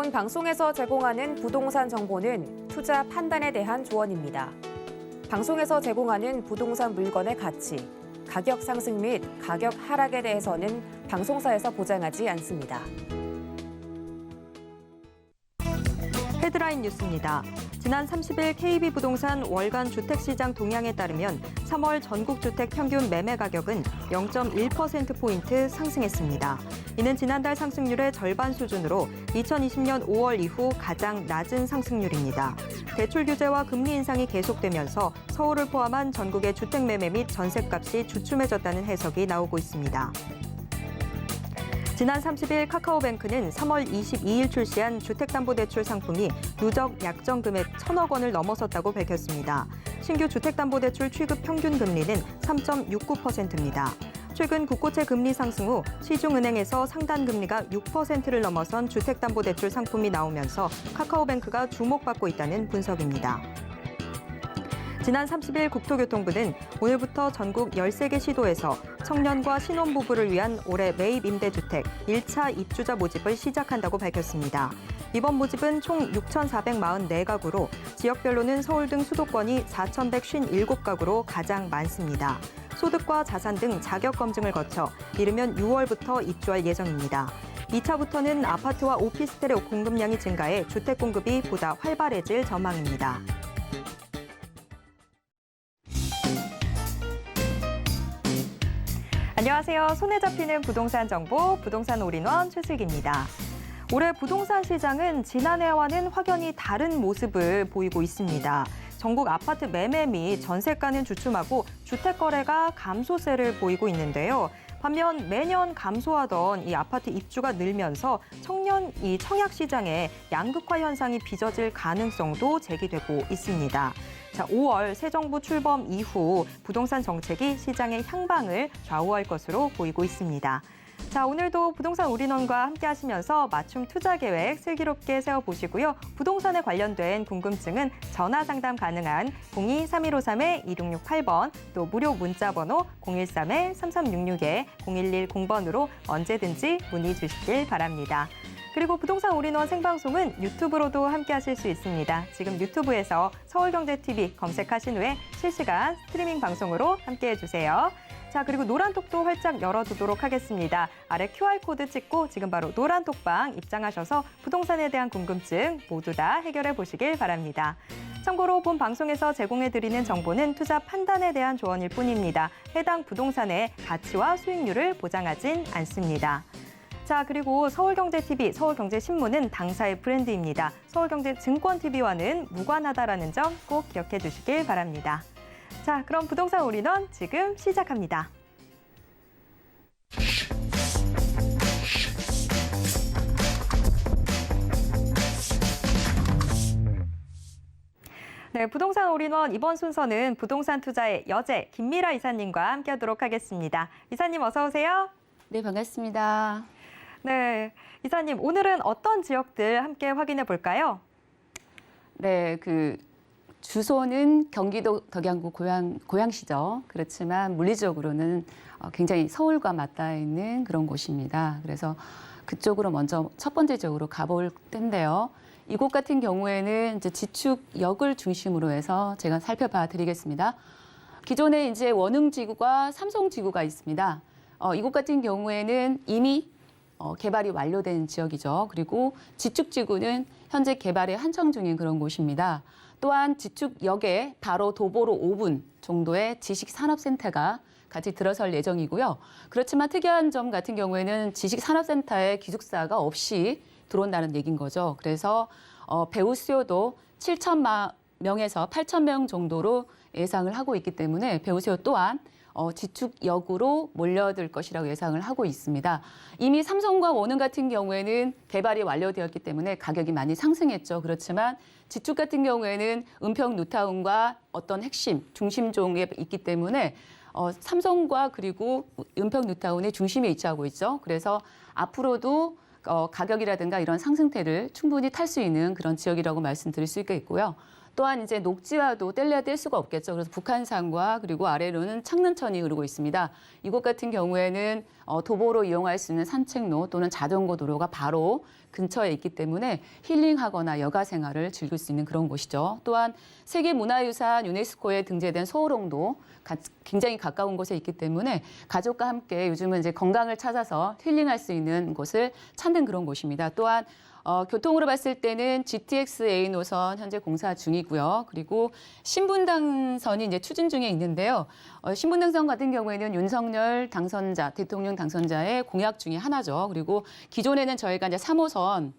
본 방송에서 제공하는 부동산 정보는 투자 판단에 대한 조언입니다. 방송에서 제공하는 부동산 물건의 가치, 가격 상승 및 가격 하락에 대해서는 방송사에서 보장하지 않습니다. 헤드라인 뉴스입니다. 지난 30일 KB부동산 월간 주택시장 동향에 따르면 3월 전국 주택 평균 매매 가격은 0.1%포인트 상승했습니다. 이는 지난달 상승률의 절반 수준으로 2020년 5월 이후 가장 낮은 상승률입니다. 대출 규제와 금리 인상이 계속되면서 서울을 포함한 전국의 주택 매매 및 전셋값이 주춤해졌다는 해석이 나오고 있습니다. 지난 30일 카카오뱅크는 3월 22일 출시한 주택담보대출 상품이 누적 약정 금액 1,000억 원을 넘어섰다고 밝혔습니다. 신규 주택담보대출 취급 평균 금리는 3.69%입니다. 최근 국고채 금리 상승 후 시중은행에서 상단 금리가 6%를 넘어선 주택담보대출 상품이 나오면서 카카오뱅크가 주목받고 있다는 분석입니다. 지난 30일 국토교통부는 오늘부터 전국 13개 시도에서 청년과 신혼부부를 위한 올해 매입 임대주택 1차 입주자 모집을 시작한다고 밝혔습니다. 이번 모집은 총 6,444가구로 지역별로는 서울 등 수도권이 4,157가구로 가장 많습니다. 소득과 자산 등 자격 검증을 거쳐 이르면 6월부터 입주할 예정입니다. 2차부터는 아파트와 오피스텔의 공급량이 증가해 주택 공급이 보다 활발해질 전망입니다. 안녕하세요. 손에 잡히는 부동산 정보, 부동산 올인원 최슬기입니다. 올해 부동산 시장은 지난해와는 확연히 다른 모습을 보이고 있습니다. 전국 아파트 매매 및 전세가는 주춤하고 주택 거래가 감소세를 보이고 있는데요. 반면 매년 감소하던 이 아파트 입주가 늘면서 청약 시장에 양극화 현상이 빚어질 가능성도 제기되고 있습니다. 자, 5월 새 정부 출범 이후 부동산 정책이 시장의 향방을 좌우할 것으로 보이고 있습니다. 자, 오늘도 부동산 올인원과 함께 하시면서 맞춤 투자 계획 슬기롭게 세워보시고요. 부동산에 관련된 궁금증은 전화 상담 가능한 02-3153-2668번 또 무료 문자 번호 013-3366-0110번으로 언제든지 문의 주시길 바랍니다. 그리고 부동산 올인원 생방송은 유튜브로도 함께 하실 수 있습니다. 지금 유튜브에서 서울경제TV 검색하신 후에 실시간 스트리밍 방송으로 함께 해주세요. 자, 그리고 노란톡도 활짝 열어두도록 하겠습니다. 아래 QR코드 찍고 지금 바로 노란톡방 입장하셔서 부동산에 대한 궁금증 모두 다 해결해 보시길 바랍니다. 참고로 본 방송에서 제공해드리는 정보는 투자 판단에 대한 조언일 뿐입니다. 해당 부동산의 가치와 수익률을 보장하진 않습니다. 자, 그리고 서울경제TV, 서울경제신문은 당사의 브랜드입니다. 서울경제증권TV와는 무관하다라는 점 꼭 기억해 두시길 바랍니다. 자, 그럼 부동산 올인원 지금 시작합니다. 네, 부동산 올인원 이번 순서는 부동산 투자의 여제 김미라 이사님과 함께하도록 하겠습니다. 이사님 어서 오세요. 네, 반갑습니다. 네, 이사님 오늘은 어떤 지역들 함께 확인해 볼까요? 네, 주소는 경기도 덕양구 고양시죠. 그렇지만 물리적으로는 굉장히 서울과 맞닿아 있는 그런 곳입니다. 그래서 그쪽으로 먼저 첫 번째적으로 가볼 텐데요. 이곳 같은 경우에는 이제 지축역을 중심으로 해서 제가 살펴봐 드리겠습니다. 기존에 이제 원흥지구가 삼성지구가 있습니다. 이곳 같은 경우에는 이미 개발이 완료된 지역이죠. 그리고 지축지구는 현재 개발에 한창 중인 그런 곳입니다. 또한 지축역에 바로 도보로 5분 정도의 지식산업센터가 같이 들어설 예정이고요. 그렇지만 특이한 점 같은 경우에는 지식산업센터에 기숙사가 없이 들어온다는 얘기인 거죠. 그래서 배우 수요도 7천만 명에서 8천 명 정도로 예상을 하고 있기 때문에 배우 수요 또한 지축역으로 몰려들 것이라고 예상을 하고 있습니다. 이미 삼성과 원흥 같은 경우에는 개발이 완료되었기 때문에 가격이 많이 상승했죠. 그렇지만 지축 같은 경우에는 은평 뉴타운과 어떤 핵심, 중심종에 있기 때문에 삼성과 그리고 은평 뉴타운의 중심에 위치하고 있죠. 그래서 앞으로도 가격이라든가 이런 상승세를 충분히 탈 수 있는 그런 지역이라고 말씀드릴 수 있겠고요. 또한 이제 녹지와도 뗄래야 뗄 수가 없겠죠. 그래서 북한산과 그리고 아래로는 창릉천이 흐르고 있습니다. 이곳 같은 경우에는 도보로 이용할 수 있는 산책로 또는 자전거 도로가 바로 근처에 있기 때문에 힐링하거나 여가 생활을 즐길 수 있는 그런 곳이죠. 또한 세계문화유산 유네스코에 등재된 소호롱도 굉장히 가까운 곳에 있기 때문에 가족과 함께 요즘은 이제 건강을 찾아서 힐링할 수 있는 곳을 찾는 그런 곳입니다. 또한 교통으로 봤을 때는 GTX A 노선 현재 공사 중이고요. 그리고 신분당선이 이제 추진 중에 있는데요. 신분당선 같은 경우에는 윤석열 당선자, 대통령 당선자의 공약 중에 하나죠. 그리고 기존에는 저희가 이제 3호선이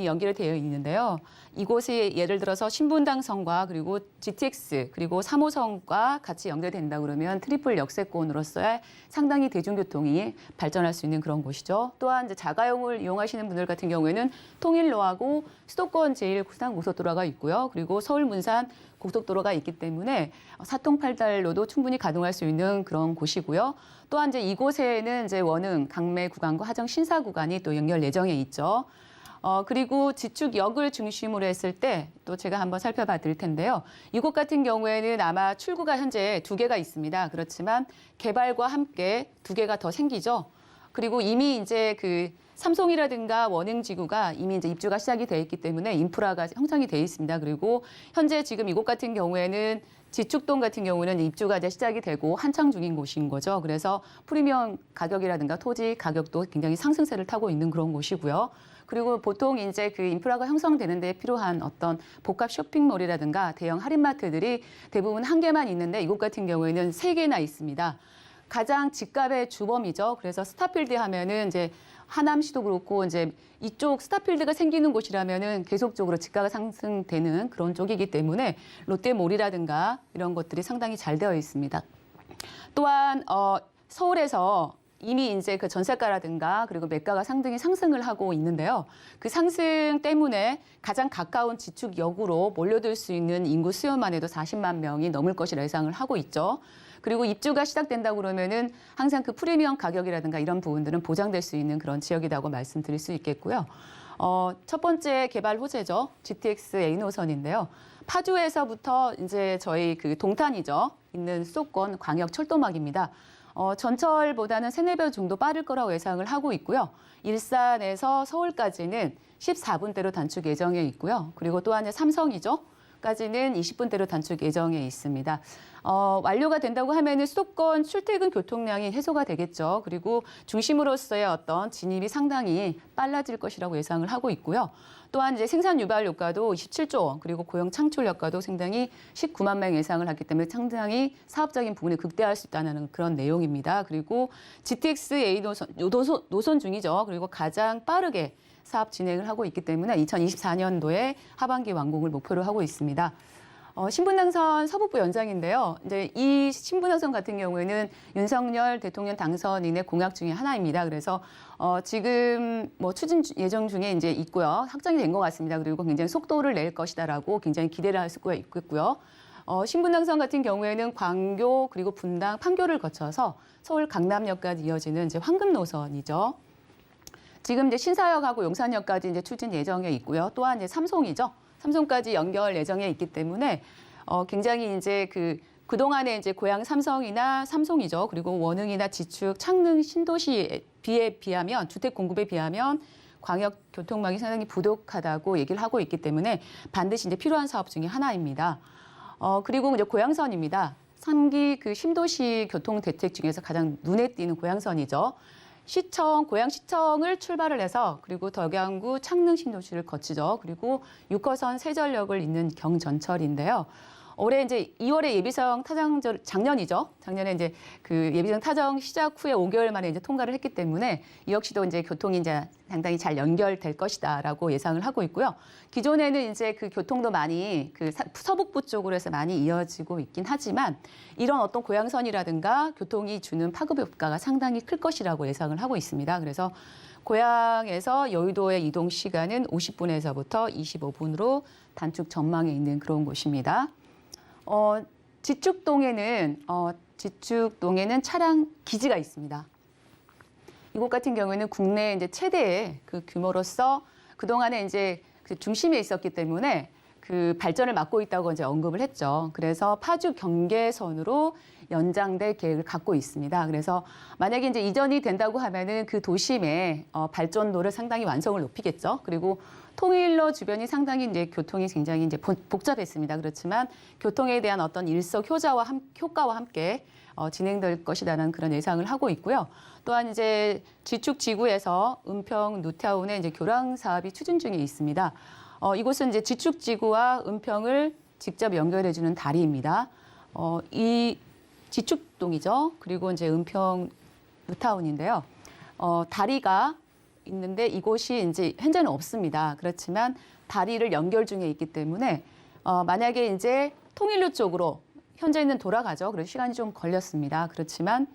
연결되어 있는데요. 이곳이 예를 들어서 신분당선과 그리고 GTX 그리고 3호선과 같이 연결된다 그러면 트리플 역세권으로서의 상당히 대중교통이 발전할 수 있는 그런 곳이죠. 또한 이제 자가용을 이용하시는 분들 같은 경우에는 통일로하고 수도권 제1구상고속도로가 있고요. 그리고 서울 문산 고속도로가 있기 때문에 사통팔달로도 충분히 가동할 수 있는 그런 곳이고요. 또한 이제 이곳에는 이제 원흥 강매 구간과 하정 신사 구간이 또 연결 예정에 있죠. 그리고 지축역을 중심으로 했을 때 또 제가 한번 살펴봐 드릴 텐데요. 이곳 같은 경우에는 아마 출구가 현재 2개가 있습니다. 그렇지만 개발과 함께 2개가 더 생기죠. 그리고 이미 이제 그 삼송이라든가 원흥지구가 이미 이제 입주가 시작이 돼 있기 때문에 인프라가 형성이 돼 있습니다. 그리고 현재 지금 이곳 같은 경우에는 지축동 같은 경우는 입주가 이제 시작이 되고 한창 중인 곳인 거죠. 그래서 프리미엄 가격이라든가 토지 가격도 굉장히 상승세를 타고 있는 그런 곳이고요. 그리고 보통 이제 그 인프라가 형성되는 데 필요한 어떤 복합 쇼핑몰이라든가 대형 할인마트들이 대부분 한 개만 있는데 이곳 같은 경우에는 3개나 있습니다. 가장 집값의 주범이죠. 그래서 스타필드 하면은 이제 하남시도 그렇고 이제 이쪽 스타필드가 생기는 곳이라면은 계속적으로 집가가 상승되는 그런 쪽이기 때문에 롯데몰이라든가 이런 것들이 상당히 잘 되어 있습니다. 또한 서울에서 이미 이제 그 전세가라든가 그리고 매가가 상당히 상승을 하고 있는데요. 그 상승 때문에 가장 가까운 지축역으로 몰려들 수 있는 인구 수요만 해도 40만 명이 넘을 것이라 예상을 하고 있죠. 그리고 입주가 시작된다고 그러면은 항상 그 프리미엄 가격이라든가 이런 부분들은 보장될 수 있는 그런 지역이라고 말씀드릴 수 있겠고요. 첫 번째 개발 호재죠. GTX A 노선인데요. 파주에서부터 이제 저희 그 동탄이죠. 있는 수도권 광역 철도막입니다. 전철보다는 3-4배 정도 빠를 거라고 예상을 하고 있고요. 일산에서 서울까지는 14분대로 단축 예정에 있고요. 그리고 또 하나 삼성이죠. 까지는 20분대로 단축 예정에 있습니다. 완료가 된다고 하면은 수도권 출퇴근 교통량이 해소가 되겠죠. 그리고 중심으로서의 어떤 진입이 상당히 빨라질 것이라고 예상을 하고 있고요. 또한 이제 생산 유발 효과도 27조 원, 그리고 고용 창출 효과도 상당히 19만 명 예상을 하기 때문에 상당히 사업적인 부분을 극대화할 수 있다는 그런 내용입니다. 그리고 GTX A 노선 중이죠. 그리고 가장 빠르게 사업 진행을 하고 있기 때문에 2024년도에 하반기 완공을 목표로 하고 있습니다. 신분당선 서북부 연장인데요. 이제 이 신분당선 같은 경우에는 윤석열 대통령 당선인의 공약 중에 하나입니다. 그래서 지금 뭐 추진 예정 중에 이제 있고요. 확정이 된 것 같습니다. 그리고 굉장히 속도를 낼 것이다라고 굉장히 기대를 할 수가 있겠고요. 신분당선 같은 경우에는 광교 그리고 분당, 판교를 거쳐서 서울 강남역까지 이어지는 이제 황금 노선이죠. 지금 이제 신사역하고 용산역까지 이제 추진 예정에 있고요. 또한 이제 삼송이죠. 삼송까지 연결 예정에 있기 때문에 굉장히 이제 그동안에 이제 고향 삼성이나 삼송이죠. 그리고 원흥이나 지축, 창릉, 신도시에 비하면 주택 공급에 비하면 광역 교통망이 상당히 부족하다고 얘기를 하고 있기 때문에 반드시 이제 필요한 사업 중에 하나입니다. 그리고 이제 고향선입니다. 3기 그 신도시 교통 대책 중에서 가장 눈에 띄는 고향선이죠. 고양시청을 출발을 해서 그리고 덕양구 창릉 신도시를 거치죠. 그리고 6호선 세전역을 잇는 경전철인데요. 올해 이제 2월에 예비성 타정절 작년이죠. 작년에 이제 그 예비성 타정 시작 후에 5개월 만에 이제 통과를 했기 때문에 이 역시도 이제 교통이 이제 상당히 잘 연결될 것이다라고 예상을 하고 있고요. 기존에는 이제 그 교통도 많이 그 서북부 쪽으로 해서 많이 이어지고 있긴 하지만 이런 어떤 고향선이라든가 교통이 주는 파급 효과가 상당히 클 것이라고 예상을 하고 있습니다. 그래서 고향에서 여의도의 이동 시간은 50분에서부터 25분으로 단축 전망에 있는 그런 곳입니다. 지축동에는 차량 기지가 있습니다. 이곳 같은 경우에는 국내 이제 최대의 그 규모로서 그동안에 이제 그 중심에 있었기 때문에 그 발전을 막고 있다고 이제 언급을 했죠. 그래서 파주 경계선으로 연장될 계획을 갖고 있습니다. 그래서 만약에 이제 이전이 된다고 하면은 그 도심의 발전도를 상당히 완성을 높이겠죠. 그리고 통일로 주변이 상당히 이제 교통이 굉장히 이제 복잡했습니다. 그렇지만 교통에 대한 어떤 효과와 함께 진행될 것이라는 그런 예상을 하고 있고요. 또한 이제 지축 지구에서 은평 뉴타운의 이제 교량 사업이 추진 중에 있습니다. 이곳은 이제 지축 지구와 은평을 직접 연결해주는 다리입니다. 이 지축동이죠. 그리고 이제 은평 뉴타운인데요. 다리가 있는데 이곳이 이제 현재는 없습니다. 그렇지만 다리를 연결 중에 있기 때문에 만약에 이제 통일로 쪽으로 현재는 돌아가죠. 그래서 시간이 좀 걸렸습니다. 그렇지만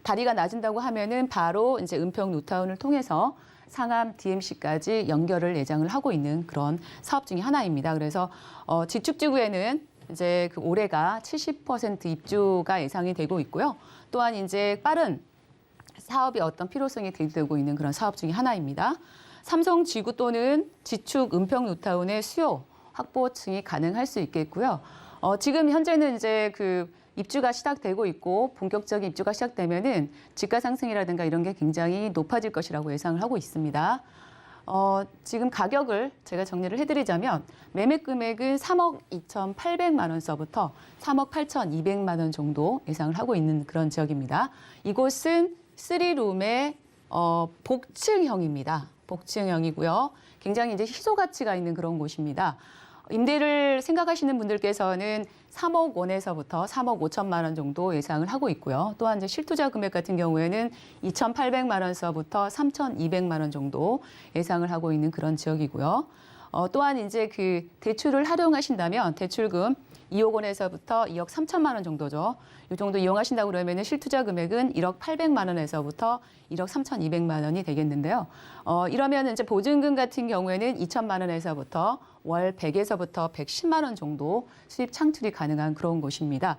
다리가 낮은다고 하면은 바로 이제 은평 뉴타운을 통해서 상암 DMC까지 연결을 예정을 하고 있는 그런 사업 중에 하나입니다. 그래서 지축지구에는 이제 그 올해가 70% 입주가 예상이 되고 있고요. 또한 이제 빠른 사업의 어떤 필요성이 대두되고 있는 그런 사업 중에 하나입니다. 삼성 지구 또는 지축 은평 뉴타운의 수요 확보층이 가능할 수 있겠고요. 지금 현재는 이제 그 입주가 시작되고 있고 본격적인 입주가 시작되면은 집가 상승이라든가 이런 게 굉장히 높아질 것이라고 예상을 하고 있습니다. 지금 가격을 제가 정리를 해드리자면 매매 금액은 3억 2,800만 원서부터 3억 8,200만 원 정도 예상을 하고 있는 그런 지역입니다. 이곳은 3룸의 복층형입니다. 복층형이고요. 굉장히 이제 희소 가치가 있는 그런 곳입니다. 임대를 생각하시는 분들께서는 3억 원에서부터 3억 5천만 원 정도 예상을 하고 있고요. 또한 이제 실투자 금액 같은 경우에는 2,800만 원서부터 3,200만 원 정도 예상을 하고 있는 그런 지역이고요. 또한 이제 그 대출을 활용하신다면 대출금 2억 원에서부터 2억 3천만 원 정도죠. 이 정도 이용하신다고 그러면 실투자 금액은 1억 800만 원에서부터 1억 3,200만 원이 되겠는데요. 이러면 이제 보증금 같은 경우에는 2천만 원에서부터 월 100에서부터 110만 원 정도 수입 창출이 가능한 그런 곳입니다.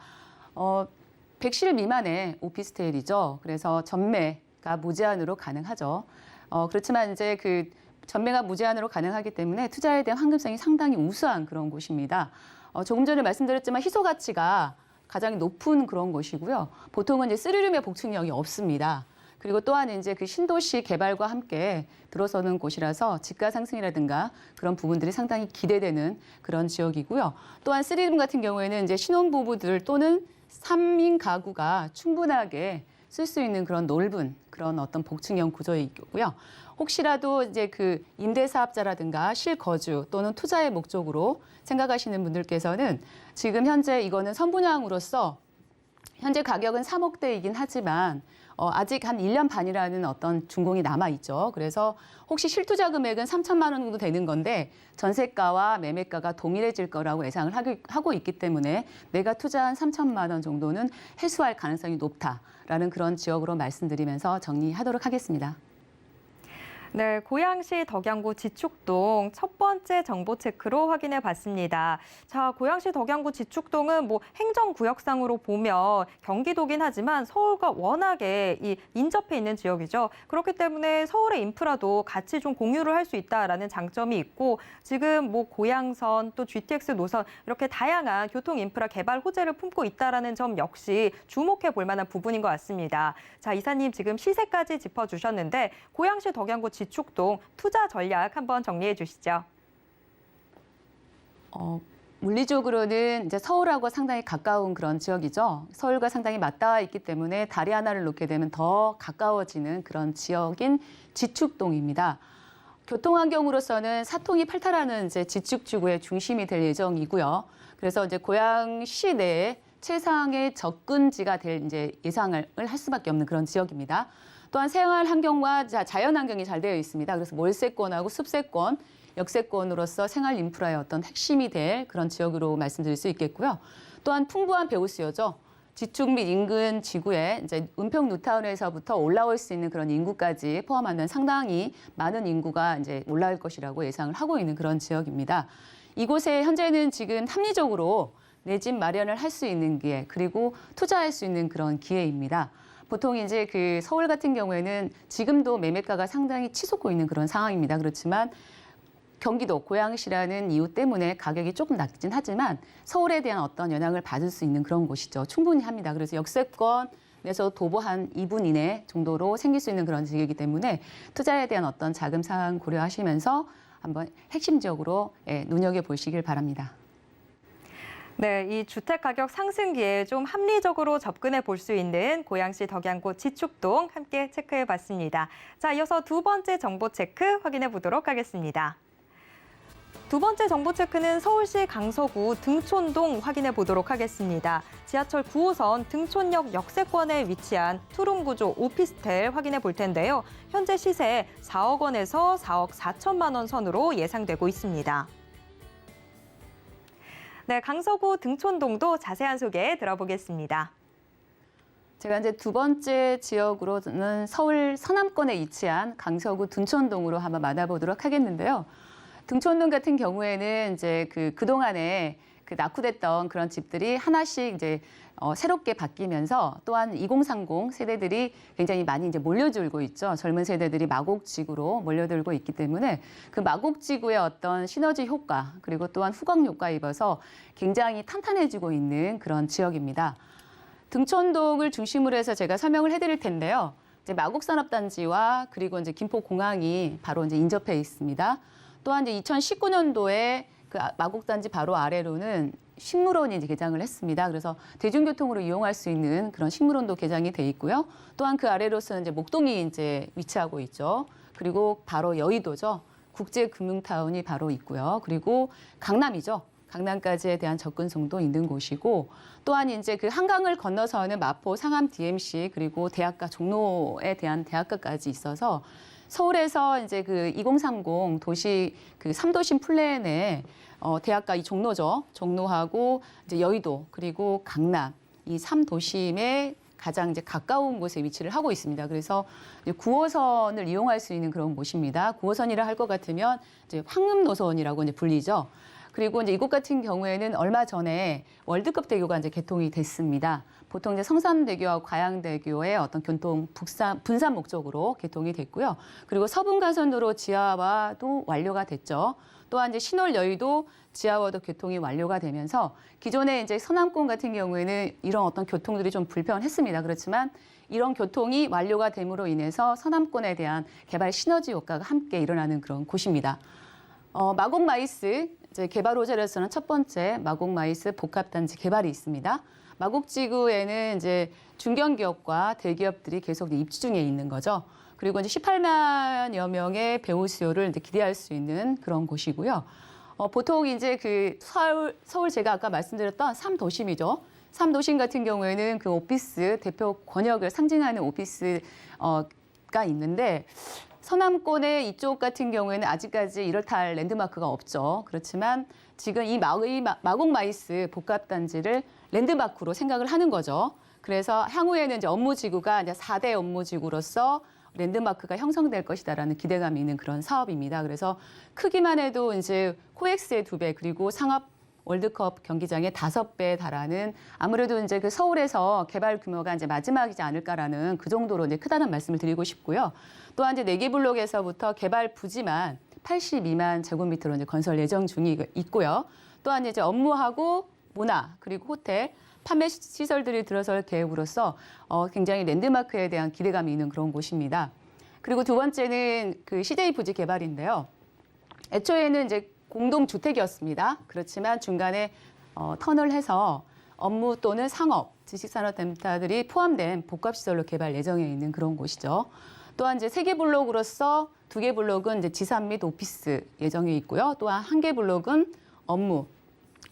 100실 미만의 오피스텔이죠. 그래서 전매가 무제한으로 가능하죠. 그렇지만 이제 그 전매가 무제한으로 가능하기 때문에 투자에 대한 환급성이 상당히 우수한 그런 곳입니다. 조금 전에 말씀드렸지만 희소 가치가 가장 높은 그런 곳이고요. 보통은 이제 3룸의 복층형이 없습니다. 그리고 또한 이제 그 신도시 개발과 함께 들어서는 곳이라서 집가 상승이라든가 그런 부분들이 상당히 기대되는 그런 지역이고요. 또한 3룸 같은 경우에는 이제 신혼부부들 또는 3인 가구가 충분하게 쓸 수 있는 그런 넓은 그런 어떤 복층형 구조이고요. 혹시라도 이제 그 임대사업자라든가 실거주 또는 투자의 목적으로 생각하시는 분들께서는 지금 현재 이거는 선분양으로서 현재 가격은 3억대이긴 하지만 아직 한 1년 반이라는 어떤 준공이 남아있죠. 그래서 혹시 실투자 금액은 3천만 원 정도 되는 건데 전세가와 매매가가 동일해질 거라고 예상을 하고 있기 때문에 내가 투자한 3천만 원 정도는 회수할 가능성이 높다라는 그런 지역으로 말씀드리면서 정리하도록 하겠습니다. 네, 고양시 덕양구 지축동 첫 번째 정보 체크로 확인해 봤습니다. 자, 고양시 덕양구 지축동은 뭐 행정구역상으로 보면 경기도긴 하지만 서울과 워낙에 인접해 있는 지역이죠. 그렇기 때문에 서울의 인프라도 같이 좀 공유를 할 수 있다라는 장점이 있고 지금 뭐 고양선 또 GTX 노선 이렇게 다양한 교통 인프라 개발 호재를 품고 있다라는 점 역시 주목해 볼 만한 부분인 것 같습니다. 자, 이사님 지금 시세까지 짚어주셨는데 고양시 덕양구 지축동 투자 전략 한번 정리해 주시죠. 물리적으로는 이제 서울하고 상당히 가까운 그런 지역이죠. 서울과 상당히 맞닿아 있기 때문에 다리 하나를 놓게 되면 더 가까워지는 그런 지역인 지축동입니다. 교통환경으로서는 사통이 팔탈하는 이제 지축지구의 중심이 될 예정이고요. 그래서 이제 고양시 내에 최상의 접근지가 될 이제 예상을 할 수밖에 없는 그런 지역입니다. 또한 생활 환경과 자연 환경이 잘 되어 있습니다. 그래서 몰세권하고 숲세권, 역세권으로서 생활 인프라의 어떤 핵심이 될 그런 지역으로 말씀드릴 수 있겠고요. 또한 풍부한 배우 수요죠. 지축 및 인근 지구에 이제 은평 뉴타운에서부터 올라올 수 있는 그런 인구까지 포함하는 상당히 많은 인구가 이제 올라올 것이라고 예상을 하고 있는 그런 지역입니다. 이곳에 현재는 지금 합리적으로 내 집 마련을 할 수 있는 기회, 그리고 투자할 수 있는 그런 기회입니다. 보통 이제 그 서울 같은 경우에는 지금도 매매가가 상당히 치솟고 있는 그런 상황입니다. 그렇지만 경기도 고양시라는 이유 때문에 가격이 조금 낮긴 하지만 서울에 대한 어떤 영향을 받을 수 있는 그런 곳이죠. 충분히 합니다. 그래서 역세권에서 도보 한 2분 이내 정도로 생길 수 있는 그런 지역이기 때문에 투자에 대한 어떤 자금 상황 고려하시면서 한번 핵심적으로 눈여겨보시길 바랍니다. 네, 이 주택 가격 상승기에 좀 합리적으로 접근해 볼 수 있는 고양시 덕양구 지축동 함께 체크해 봤습니다. 자, 이어서 두 번째 정보 체크 확인해 보도록 하겠습니다. 두 번째 정보 체크는 서울시 강서구 등촌동 확인해 보도록 하겠습니다. 지하철 9호선 등촌역 역세권에 위치한 투룸 구조 오피스텔 확인해 볼 텐데요. 현재 시세 4억 원에서 4억 4천만 원 선으로 예상되고 있습니다. 네, 강서구 등촌동도 자세한 소개 들어보겠습니다. 제가 이제 두 번째 지역으로는 서울 서남권에 위치한 강서구 등촌동으로 한번 만나보도록 하겠는데요. 등촌동 같은 경우에는 이제 그동안에 낙후됐던 그런 집들이 하나씩 이제 새롭게 바뀌면서 또한 2030 세대들이 굉장히 많이 이제 몰려들고 있죠. 젊은 세대들이 마곡지구로 몰려들고 있기 때문에 그 마곡지구의 어떤 시너지 효과 그리고 또한 후광 효과에 입어서 굉장히 탄탄해지고 있는 그런 지역입니다. 등촌동을 중심으로 해서 제가 설명을 해드릴 텐데요. 이제 마곡산업단지와 그리고 이제 김포공항이 바로 이제 인접해 있습니다. 또한 이제 2019년도에 그 마곡단지 바로 아래로는 식물원이 이제 개장을 했습니다. 그래서 대중교통으로 이용할 수 있는 그런 식물원도 개장이 돼 있고요. 또한 그 아래로서는 이제 목동이 이제 위치하고 있죠. 그리고 바로 여의도죠. 국제금융타운이 바로 있고요. 그리고 강남이죠. 강남까지에 대한 접근성도 있는 곳이고 또한 이제 그 한강을 건너서는 마포, 상암 DMC 그리고 대학가 종로에 대한 대학가까지 있어서 서울에서 이제 그 2030 도시 그 3도심 플랜에 대학가 이 종로죠. 종로하고 이제 여의도 그리고 강남 이 3도심에 가장 이제 가까운 곳에 위치를 하고 있습니다. 그래서 9호선을 이용할 수 있는 그런 곳입니다. 9호선이라 할 것 같으면 이제 황금 노선이라고 이제 불리죠. 그리고 이제 이곳 같은 경우에는 얼마 전에 월드컵 대교가 이제 개통이 됐습니다. 보통 이제 성산대교와 과양대교의 어떤 교통 분산 목적으로 개통이 됐고요. 그리고 서분가선도로 지하화도 완료가 됐죠. 또한 이제 신월 여의도 지하화도 교통이 완료가 되면서 기존에 이제 서남권 같은 경우에는 이런 어떤 교통들이 좀 불편했습니다. 그렇지만 이런 교통이 완료가 됨으로 인해서 서남권에 대한 개발 시너지 효과가 함께 일어나는 그런 곳입니다. 마곡마이스 이제 개발 호재로서는 첫 번째 마곡마이스 복합단지 개발이 있습니다. 마곡지구에는 이제 중견기업과 대기업들이 계속 입주 중에 있는 거죠. 그리고 이제 18만여 명의 배우 수요를 이제 기대할 수 있는 그런 곳이고요. 보통 이제 그 서울 제가 아까 말씀드렸던 3도심이죠. 3도심 같은 경우에는 그 오피스 대표 권역을 상징하는 오피스가 있는데 서남권의 이쪽 같은 경우에는 아직까지 이렇다 할 랜드마크가 없죠. 그렇지만 지금 이 마곡마이스 복합단지를 랜드마크로 생각을 하는 거죠. 그래서 향후에는 이제 업무지구가 이제 4대 업무지구로서 랜드마크가 형성될 것이다라는 기대감이 있는 그런 사업입니다. 그래서 크기만 해도 이제 코엑스의 2배 그리고 상업 월드컵 경기장의 5배에 달하는 아무래도 이제 그 서울에서 개발 규모가 이제 마지막이지 않을까라는 그 정도로 이제 크다는 말씀을 드리고 싶고요. 또한 이제 4개 블록에서부터 개발 부지만 82만 제곱미터로 이제 건설 예정 중이 있고요. 또한 이제 업무하고 문화 그리고 호텔 판매 시설들이 들어설 계획으로서 굉장히 랜드마크에 대한 기대감이 있는 그런 곳입니다. 그리고 두 번째는 그 CJ 부지 개발인데요. 애초에는 이제 공동주택이었습니다. 그렇지만 중간에 턴을 해서 업무 또는 상업, 지식산업센터들이 포함된 복합시설로 개발 예정에 있는 그런 곳이죠. 또한 이제 3개 블록으로서 2개 블록은 이제 지산 및 오피스 예정에 있고요. 또한 1개 블록은 업무,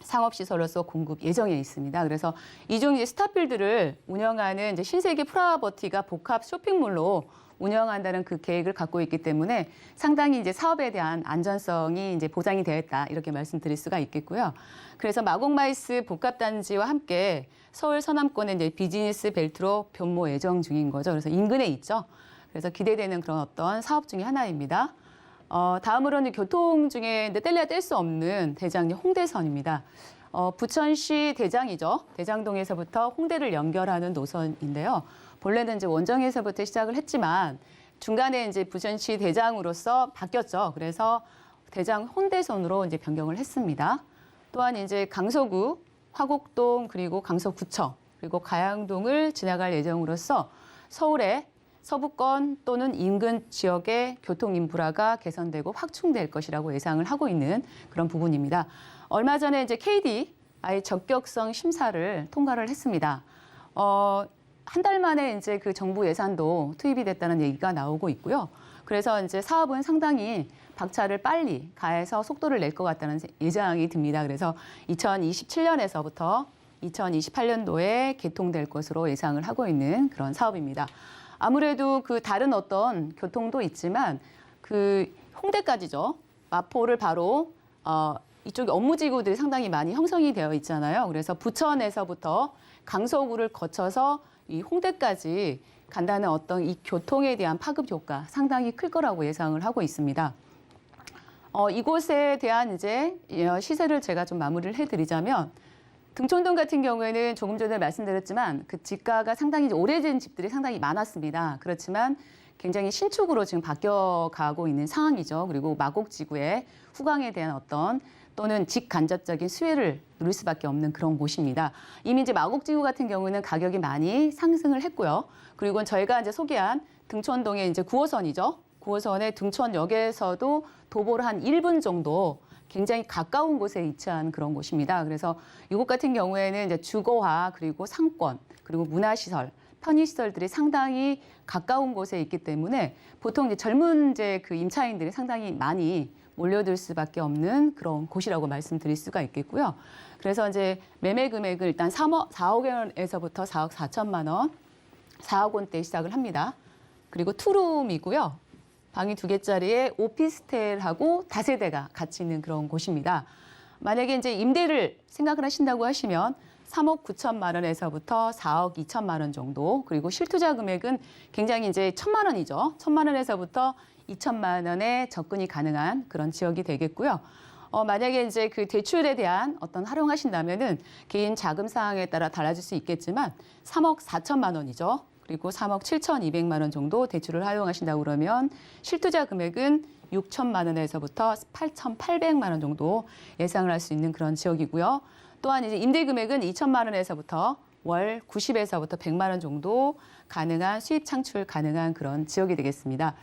상업시설로서 공급 예정에 있습니다. 그래서 이중 이제 스타필드를 운영하는 이제 신세계 프라버티가 복합 쇼핑몰로 운영한다는 그 계획을 갖고 있기 때문에 상당히 이제 사업에 대한 안전성이 이제 보장이 되어 있다 이렇게 말씀드릴 수가 있겠고요. 그래서 마곡마이스 복합단지와 함께 서울 서남권의 이제 비즈니스 벨트로 변모 예정 중인 거죠. 그래서 인근에 있죠. 그래서 기대되는 그런 어떤 사업 중에 하나입니다. 다음으로는 교통 중에 뗄래야 뗄 수 없는 대장 홍대선입니다. 부천시 대장이죠. 대장동에서부터 홍대를 연결하는 노선인데요. 본래는 이제 원정에서부터 시작을 했지만 중간에 이제 부천시 대장으로서 바뀌었죠. 그래서 대장 혼대선으로 이제 변경을 했습니다. 또한 이제 강서구, 화곡동 그리고 강서구청 그리고 가양동을 지나갈 예정으로서 서울의 서부권 또는 인근 지역의 교통 인프라가 개선되고 확충될 것이라고 예상을 하고 있는 그런 부분입니다. 얼마 전에 이제 KDI 적격성 심사를 통과를 했습니다. 한 달 만에 이제 그 정부 예산도 투입이 됐다는 얘기가 나오고 있고요. 그래서 이제 사업은 상당히 박차를 빨리 가해서 속도를 낼 것 같다는 예상이 듭니다. 그래서 2027년에서부터 2028년도에 개통될 것으로 예상을 하고 있는 그런 사업입니다. 아무래도 그 다른 어떤 교통도 있지만 그 홍대까지죠. 마포를 바로 이쪽에 업무지구들이 상당히 많이 형성이 되어 있잖아요. 그래서 부천에서부터 강서구를 거쳐서 이 홍대까지 간다는 어떤 이 교통에 대한 파급 효과 상당히 클 거라고 예상을 하고 있습니다. 이곳에 대한 이제 시세를 제가 좀 마무리를 해드리자면 등촌동 같은 경우에는 조금 전에 말씀드렸지만 그 집가가 상당히 이제 오래된 집들이 상당히 많았습니다. 그렇지만 굉장히 신축으로 지금 바뀌어가고 있는 상황이죠. 그리고 마곡지구의 후광에 대한 어떤 또는 직간접적인 수혜를 누릴 수밖에 없는 그런 곳입니다. 이미 이제 마곡지구 같은 경우는 가격이 많이 상승을 했고요. 그리고 저희가 이제 소개한 등촌동의 이제 9호선이죠. 9호선의 등촌역에서도 도보로 한 1분 정도 굉장히 가까운 곳에 위치한 그런 곳입니다. 그래서 이곳 같은 경우에는 이제 주거화 그리고 상권 그리고 문화시설 편의시설들이 상당히 가까운 곳에 있기 때문에 보통 이제 젊은 이제 그 임차인들이 상당히 많이 몰려들 수밖에 없는 그런 곳이라고 말씀드릴 수가 있겠고요. 그래서 이제 매매 금액을 일단 4억 원에서부터 4억 4천만 원, 4억 원대 시작을 합니다. 그리고 투룸이고요. 방이 2개짜리에 오피스텔하고 다세대가 같이 있는 그런 곳입니다. 만약에 이제 임대를 생각을 하신다고 하시면 3억 9천만 원에서부터 4억 2천만 원 정도, 그리고 실투자 금액은 굉장히 이제 1천만 원이죠. 1천만 원에서부터 2천만 원에 접근이 가능한 그런 지역이 되겠고요. 만약에 이제 그 대출에 대한 어떤 활용하신다면은 개인 자금 사항에 따라 달라질 수 있겠지만 3억 4천만 원이죠. 그리고 3억 7,200만 원 정도 대출을 활용하신다고 그러면 실투자 금액은 6천만 원에서부터 8,800만 원 정도 예상을 할 수 있는 그런 지역이고요. 또한 이제 임대 금액은 2천만 원에서부터 월 90에서부터 100만 원 정도 가능한 수입 창출 가능한 그런 지역이 되겠습니다.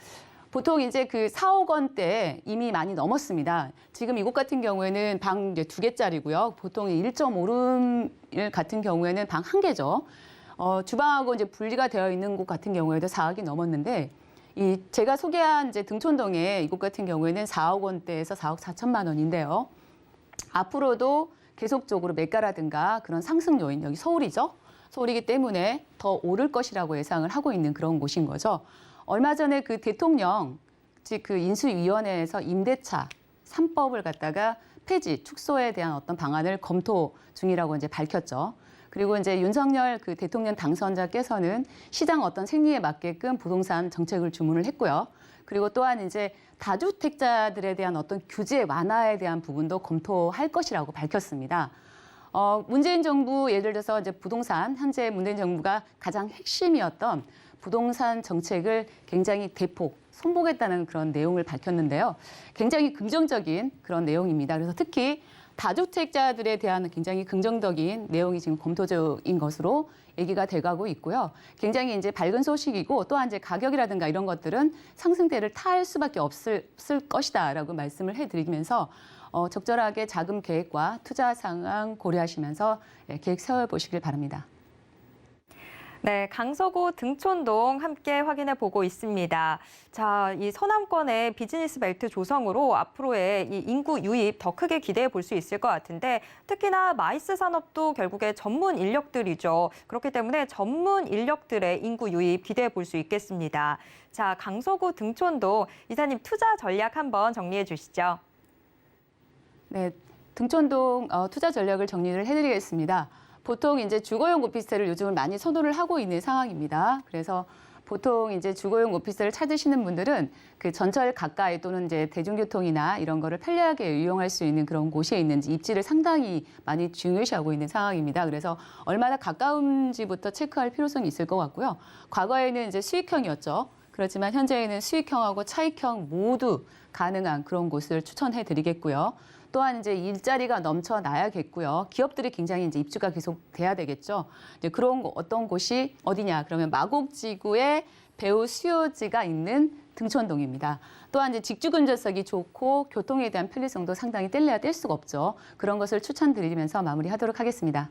보통 이제 그 4억 원대 이미 많이 넘었습니다. 지금 이곳 같은 경우에는 방 이제 2개짜리고요. 보통 1.5룸 같은 경우에는 방 1개죠. 주방하고 이제 분리가 되어 있는 곳 같은 경우에도 4억이 넘었는데 이 제가 소개한 이제 등촌동의 이곳 같은 경우에는 4억 원대에서 4억 4천만 원인데요. 앞으로도 계속적으로 매가라든가 그런 상승 요인, 여기 서울이죠. 서울이기 때문에 더 오를 것이라고 예상을 하고 있는 그런 곳인 거죠. 얼마 전에 그 대통령 즉 그 인수위원회에서 임대차 3법을 갖다가 폐지, 축소에 대한 어떤 방안을 검토 중이라고 이제 밝혔죠. 그리고 이제 윤석열 그 대통령 당선자께서는 시장 어떤 생리에 맞게끔 부동산 정책을 주문을 했고요. 그리고 또한 이제 다주택자들에 대한 어떤 규제 완화에 대한 부분도 검토할 것이라고 밝혔습니다. 문재인 정부 예를 들어서 이제 부동산 현재 문재인 정부가 가장 핵심이었던 부동산 정책을 굉장히 대폭 손보겠다는 그런 내용을 밝혔는데요. 굉장히 긍정적인 그런 내용입니다. 그래서 특히 다주택자들에 대한 굉장히 긍정적인 내용이 지금 검토 중인 것으로 얘기가 돼가고 있고요. 굉장히 이제 밝은 소식이고 또한 이제 가격이라든가 이런 것들은 상승세를 탈 수밖에 없을 것이다라고 말씀을 해드리면서 적절하게 자금 계획과 투자 상황 고려하시면서 계획 세워보시길 바랍니다. 네, 강서구 등촌동 함께 확인해 보고 있습니다. 자, 이 서남권의 비즈니스 벨트 조성으로 앞으로의 이 인구 유입 더 크게 기대해 볼 수 있을 것 같은데 특히나 마이스 산업도 결국에 전문 인력들이죠. 그렇기 때문에 전문 인력들의 인구 유입 기대해 볼 수 있겠습니다. 자, 강서구 등촌동 이사님 투자 전략 한번 정리해 주시죠. 네, 등촌동 투자 전략을 정리를 해드리겠습니다. 보통 이제 주거용 오피스텔을 요즘은 많이 선호를 하고 있는 상황입니다. 그래서 보통 이제 주거용 오피스텔을 찾으시는 분들은 그 전철 가까이 또는 이제 대중교통이나 이런 거를 편리하게 이용할 수 있는 그런 곳에 있는지 입지를 상당히 많이 중요시하고 있는 상황입니다. 그래서 얼마나 가까운지부터 체크할 필요성이 있을 것 같고요. 과거에는 이제 수익형이었죠. 그렇지만 현재에는 수익형하고 차익형 모두 가능한 그런 곳을 추천해 드리겠고요. 또한 이제 일자리가 넘쳐나야겠고요. 기업들이 굉장히 이제 입주가 계속 돼야 되겠죠. 이제 그런 어떤 곳이 어디냐? 그러면 마곡지구에 배우 수요지가 있는 등촌동입니다. 또한 이제 직주 근접성이 좋고 교통에 대한 편리성도 상당히 뗄래야 뗄 수가 없죠. 그런 것을 추천드리면서 마무리하도록 하겠습니다.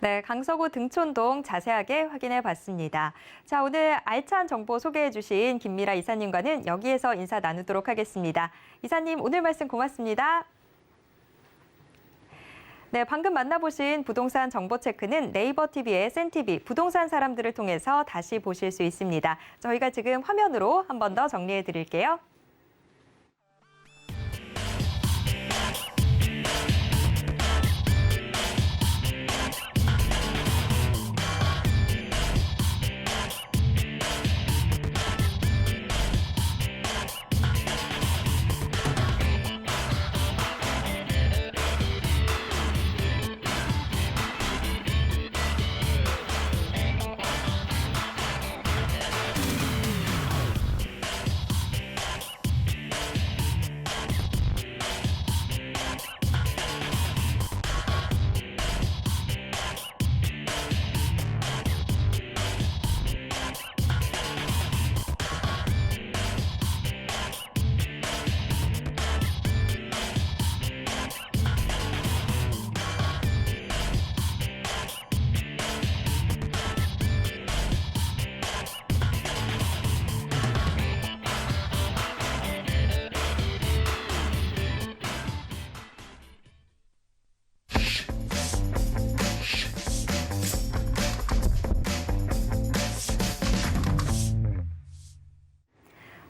네, 강서구 등촌동 자세하게 확인해 봤습니다. 자, 오늘 알찬 정보 소개해 주신 김미라 이사님과는 여기에서 인사 나누도록 하겠습니다. 이사님, 오늘 말씀 고맙습니다. 네, 방금 만나보신 부동산 정보 체크는 네이버 TV의 센TV 부동산 사람들을 통해서 다시 보실 수 있습니다. 저희가 지금 화면으로 한 번 더 정리해 드릴게요.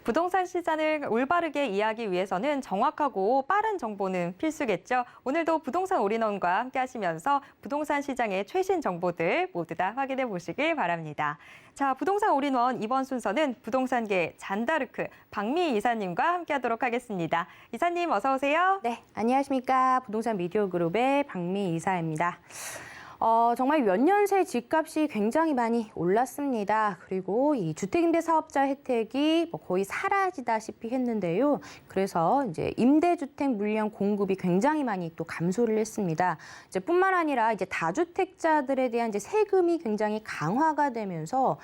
부동산 시장을 올바르게 이해하기 위해서는 정확하고 빠른 정보는 필수겠죠. 오늘도 부동산 올인원과 함께 하시면서 부동산 시장의 최신 정보들 모두 다 확인해 보시길 바랍니다. 자, 부동산 올인원 이번 순서는 부동산계 잔다르크 박미 이사님과 함께 하도록 하겠습니다. 이사님 어서 오세요. 네, 안녕하십니까. 부동산 미디어 그룹의 박미 이사입니다. 정말 몇 년 새 집값이 굉장히 많이 올랐습니다. 그리고 이 주택임대사업자 혜택이 거의 사라지다시피 했는데요. 그래서 이제 임대주택 물량 공급이 굉장히 많이 또 감소를 했습니다. 이제 뿐만 아니라 이제 다주택자들에 대한 이제 세금이 굉장히 강화가 되면서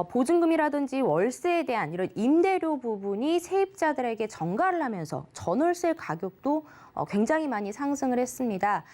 보증금이라든지 월세에 대한 이런 임대료 부분이 세입자들에게 전가를 하면서 전월세 가격도 굉장히 많이 상승을 했습니다.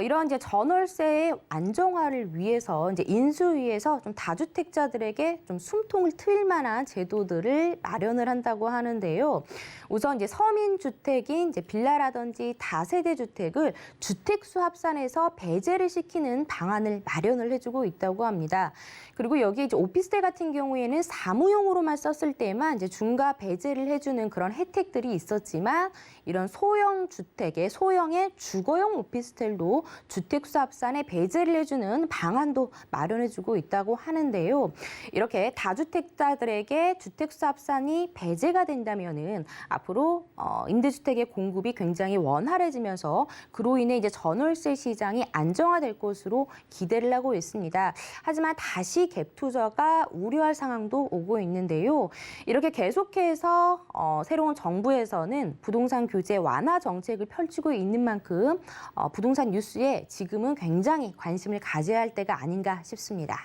이런 이제 전월세의 안정화를 위해서 이제 인수위에서 좀 다주택자들에게 좀 숨통을 트일 만한 제도들을 마련을 한다고 하는데요. 우선 이제 서민주택인 이제 빌라라든지 다세대 주택을 주택수 합산해서 배제를 시키는 방안을 마련을 해주고 있다고 합니다. 그리고 여기 이제 오피스텔 같은 경우에는 사무용으로만 썼을 때만 이제 중과 배제를 해주는 그런 혜택들이 있었지만 이런 소형 주택의 소형의 주거용 오피스텔도 주택수 합산에 배제를 해주는 방안도 마련해주고 있다고 하는데요. 이렇게 다주택자들에게 주택수 합산이 배제가 된다면은 앞으로 임대주택의 공급이 굉장히 원활해지면서 그로 인해 이제 전월세 시장이 안정화될 것으로 기대를 하고 있습니다. 하지만 다시 갭 투자가 우려할 상황도 오고 있는데요. 이렇게 계속해서 새로운 정부에서는 부동산 규제 완화 정책을 펼치고 있는 만큼 부동산 뉴스에 지금은 굉장히 관심을 가져야 할 때가 아닌가 싶습니다.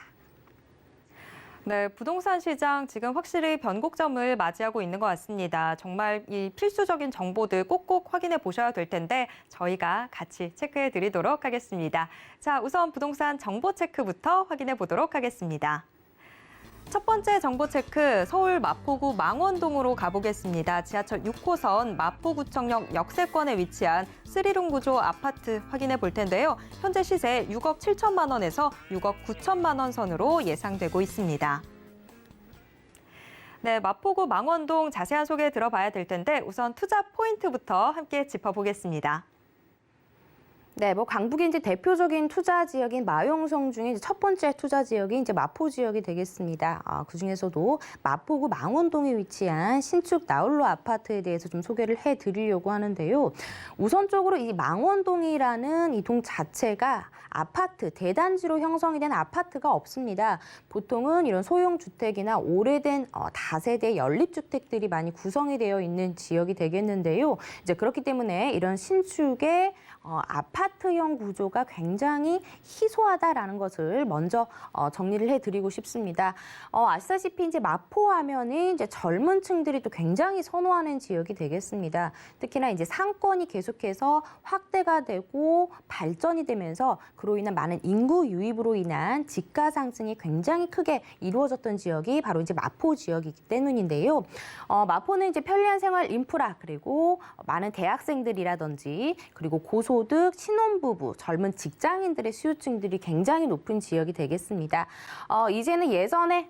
네, 부동산 시장 지금 확실히 변곡점을 맞이하고 있는 것 같습니다. 정말 이 필수적인 정보들 꼭꼭 확인해 보셔야 될 텐데 저희가 같이 체크해 드리도록 하겠습니다. 자, 우선 부동산 정보 체크부터 확인해 보도록 하겠습니다. 첫 번째 정보 체크, 서울 마포구 망원동으로 가보겠습니다. 지하철 6호선 마포구청역 역세권에 위치한 3룸 구조 아파트 확인해 볼 텐데요. 현재 시세 6억 7천만 원에서 6억 9천만 원 선으로 예상되고 있습니다. 네, 마포구 망원동 자세한 소개 들어봐야 될 텐데 우선 투자 포인트부터 함께 짚어보겠습니다. 네, 뭐 강북의 이제 대표적인 투자 지역인 마용성 중에 이제 첫 번째 투자 지역이 이제 마포 지역이 되겠습니다. 그 중에서도 마포구 망원동에 위치한 신축 나홀로 아파트에 대해서 좀 소개를 해드리려고 하는데요. 우선적으로 이 망원동이라는 이 동 자체가 아파트, 대단지로 형성이 된 아파트가 없습니다. 보통은 이런 소형 주택이나 오래된 다세대 연립주택들이 많이 구성이 되어 있는 지역이 되겠는데요. 이제 그렇기 때문에 이런 신축의 아파트형 구조가 굉장히 희소하다라는 것을 먼저 정리를 해드리고 싶습니다. 아시다시피 이제 마포하면은 이제 젊은 층들이 또 굉장히 선호하는 지역이 되겠습니다. 특히나 이제 상권이 계속해서 확대가 되고 발전이 되면서 그로 인한 많은 인구 유입으로 인한 집가 상승이 굉장히 크게 이루어졌던 지역이 바로 이제 마포 지역이기 때문인데요. 마포는 이제 편리한 생활 인프라 그리고 많은 대학생들이라든지 그리고 고소득, 신혼부부, 젊은 직장인들의 수요층들이 굉장히 높은 지역이 되겠습니다. 이제는 예전에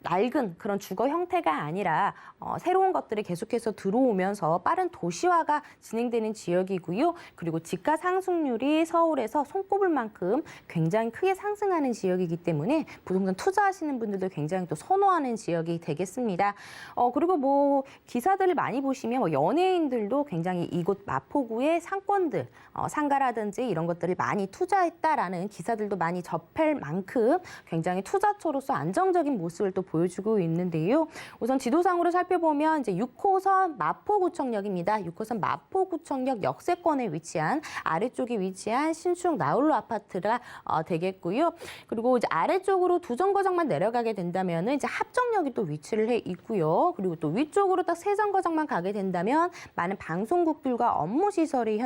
낡은 그런 주거 형태가 아니라 새로운 것들이 계속해서 들어오면서 빠른 도시화가 진행되는 지역이고요. 그리고 집가 상승률이 서울에서 손꼽을 만큼 굉장히 크게 상승하는 지역이기 때문에 부동산 투자하시는 분들도 굉장히 또 선호하는 지역이 되겠습니다. 그리고 뭐 기사들을 많이 보시면 뭐 연예인들도 굉장히 이곳 마포구의 상권들, 상가라든지 이런 것들을 많이 투자했다라는 기사들도 많이 접할 만큼 굉장히 투자처로서 안정적인 모습을 또 보여주고 있는데요. 우선 지도상으로 살펴보면 이제 6호선 마포구청역입니다. 6호선 마포구청역 역세권에 위치한 아래쪽에 위치한 신축 나홀로 아파트가 되겠고요. 그리고 이제 아래쪽으로 두 정거장만 내려가게 된다면 이제 합정역이 또 위치를 해 있고요. 그리고 또 위쪽으로 딱 세 정거장만 가게 된다면 많은 방송국들과 업무 시설이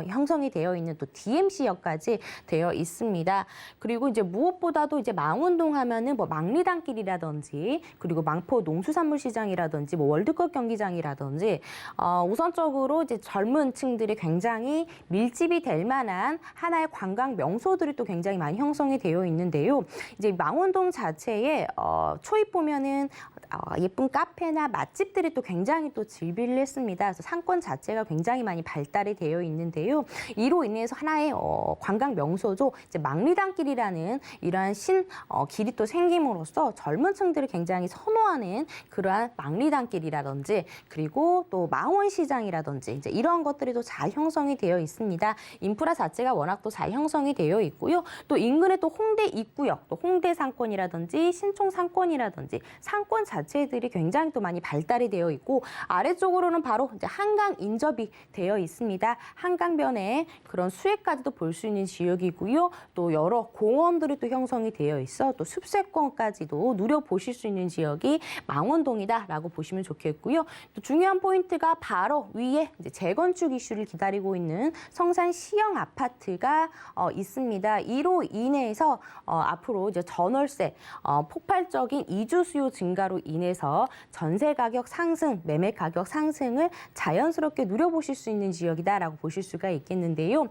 형성이 되어 있는 또 DMC역까지 되어 있습니다. 그리고 이제 무엇보다도 이제 망원동 하면은 뭐 망리단길이라든지 그리고 망포 농수산물시장이라든지 뭐 월드컵 경기장이라든지 우선적으로 이제 젊은 층들이 굉장히 밀집이 될 만한 하나의 관광 명소들이 또 굉장히 많이 형성이 되어 있는데요. 이제 망원동 자체에 초입 보면은 예쁜 카페나 맛집들이 또 굉장히 또 즐비를 했습니다. 그래서 상권 자체가 굉장히 많이 발달이 되어 있는데요. 이로 인해서 하나의 관광 명소죠. 이제 망리단길이라는 이러한 길이 또 생김으로써 젊은 층들이 굉장히 선호하는 그러한 망리단길이라든지 그리고 또 망원시장이라든지 이제 이런 것들이 또 잘 형성이 되어 있습니다. 인프라 자체가 워낙 또 잘 형성이 되어 있고요. 또 인근에 또 홍대 입구역, 또 홍대 상권이라든지 신촌 상권이라든지 상권 자체들이 굉장히 또 많이 발달이 되어 있고 아래쪽으로는 바로 이제 한강 인접이 되어 있습니다. 한강변에 그런 수액까지도 볼 수 있는 지역이고요. 또 여러 공원들이 또 형성이 되어 있어 또 숲세권까지도 누려보실 수 있는 지역이 망원동이다라고 보시면 좋겠고요. 또 중요한 포인트가 바로 위에 이제 재건축 이슈를 기다리고 있는 성산 시형 아파트가 있습니다. 이로 인해서 앞으로 이제 전월세 폭발적인 이주 수요 증가로 인해서 전세 가격 상승, 매매 가격 상승을 자연스럽게 누려보실 수 있는 지역이다라고 보실 수가 있겠는데요.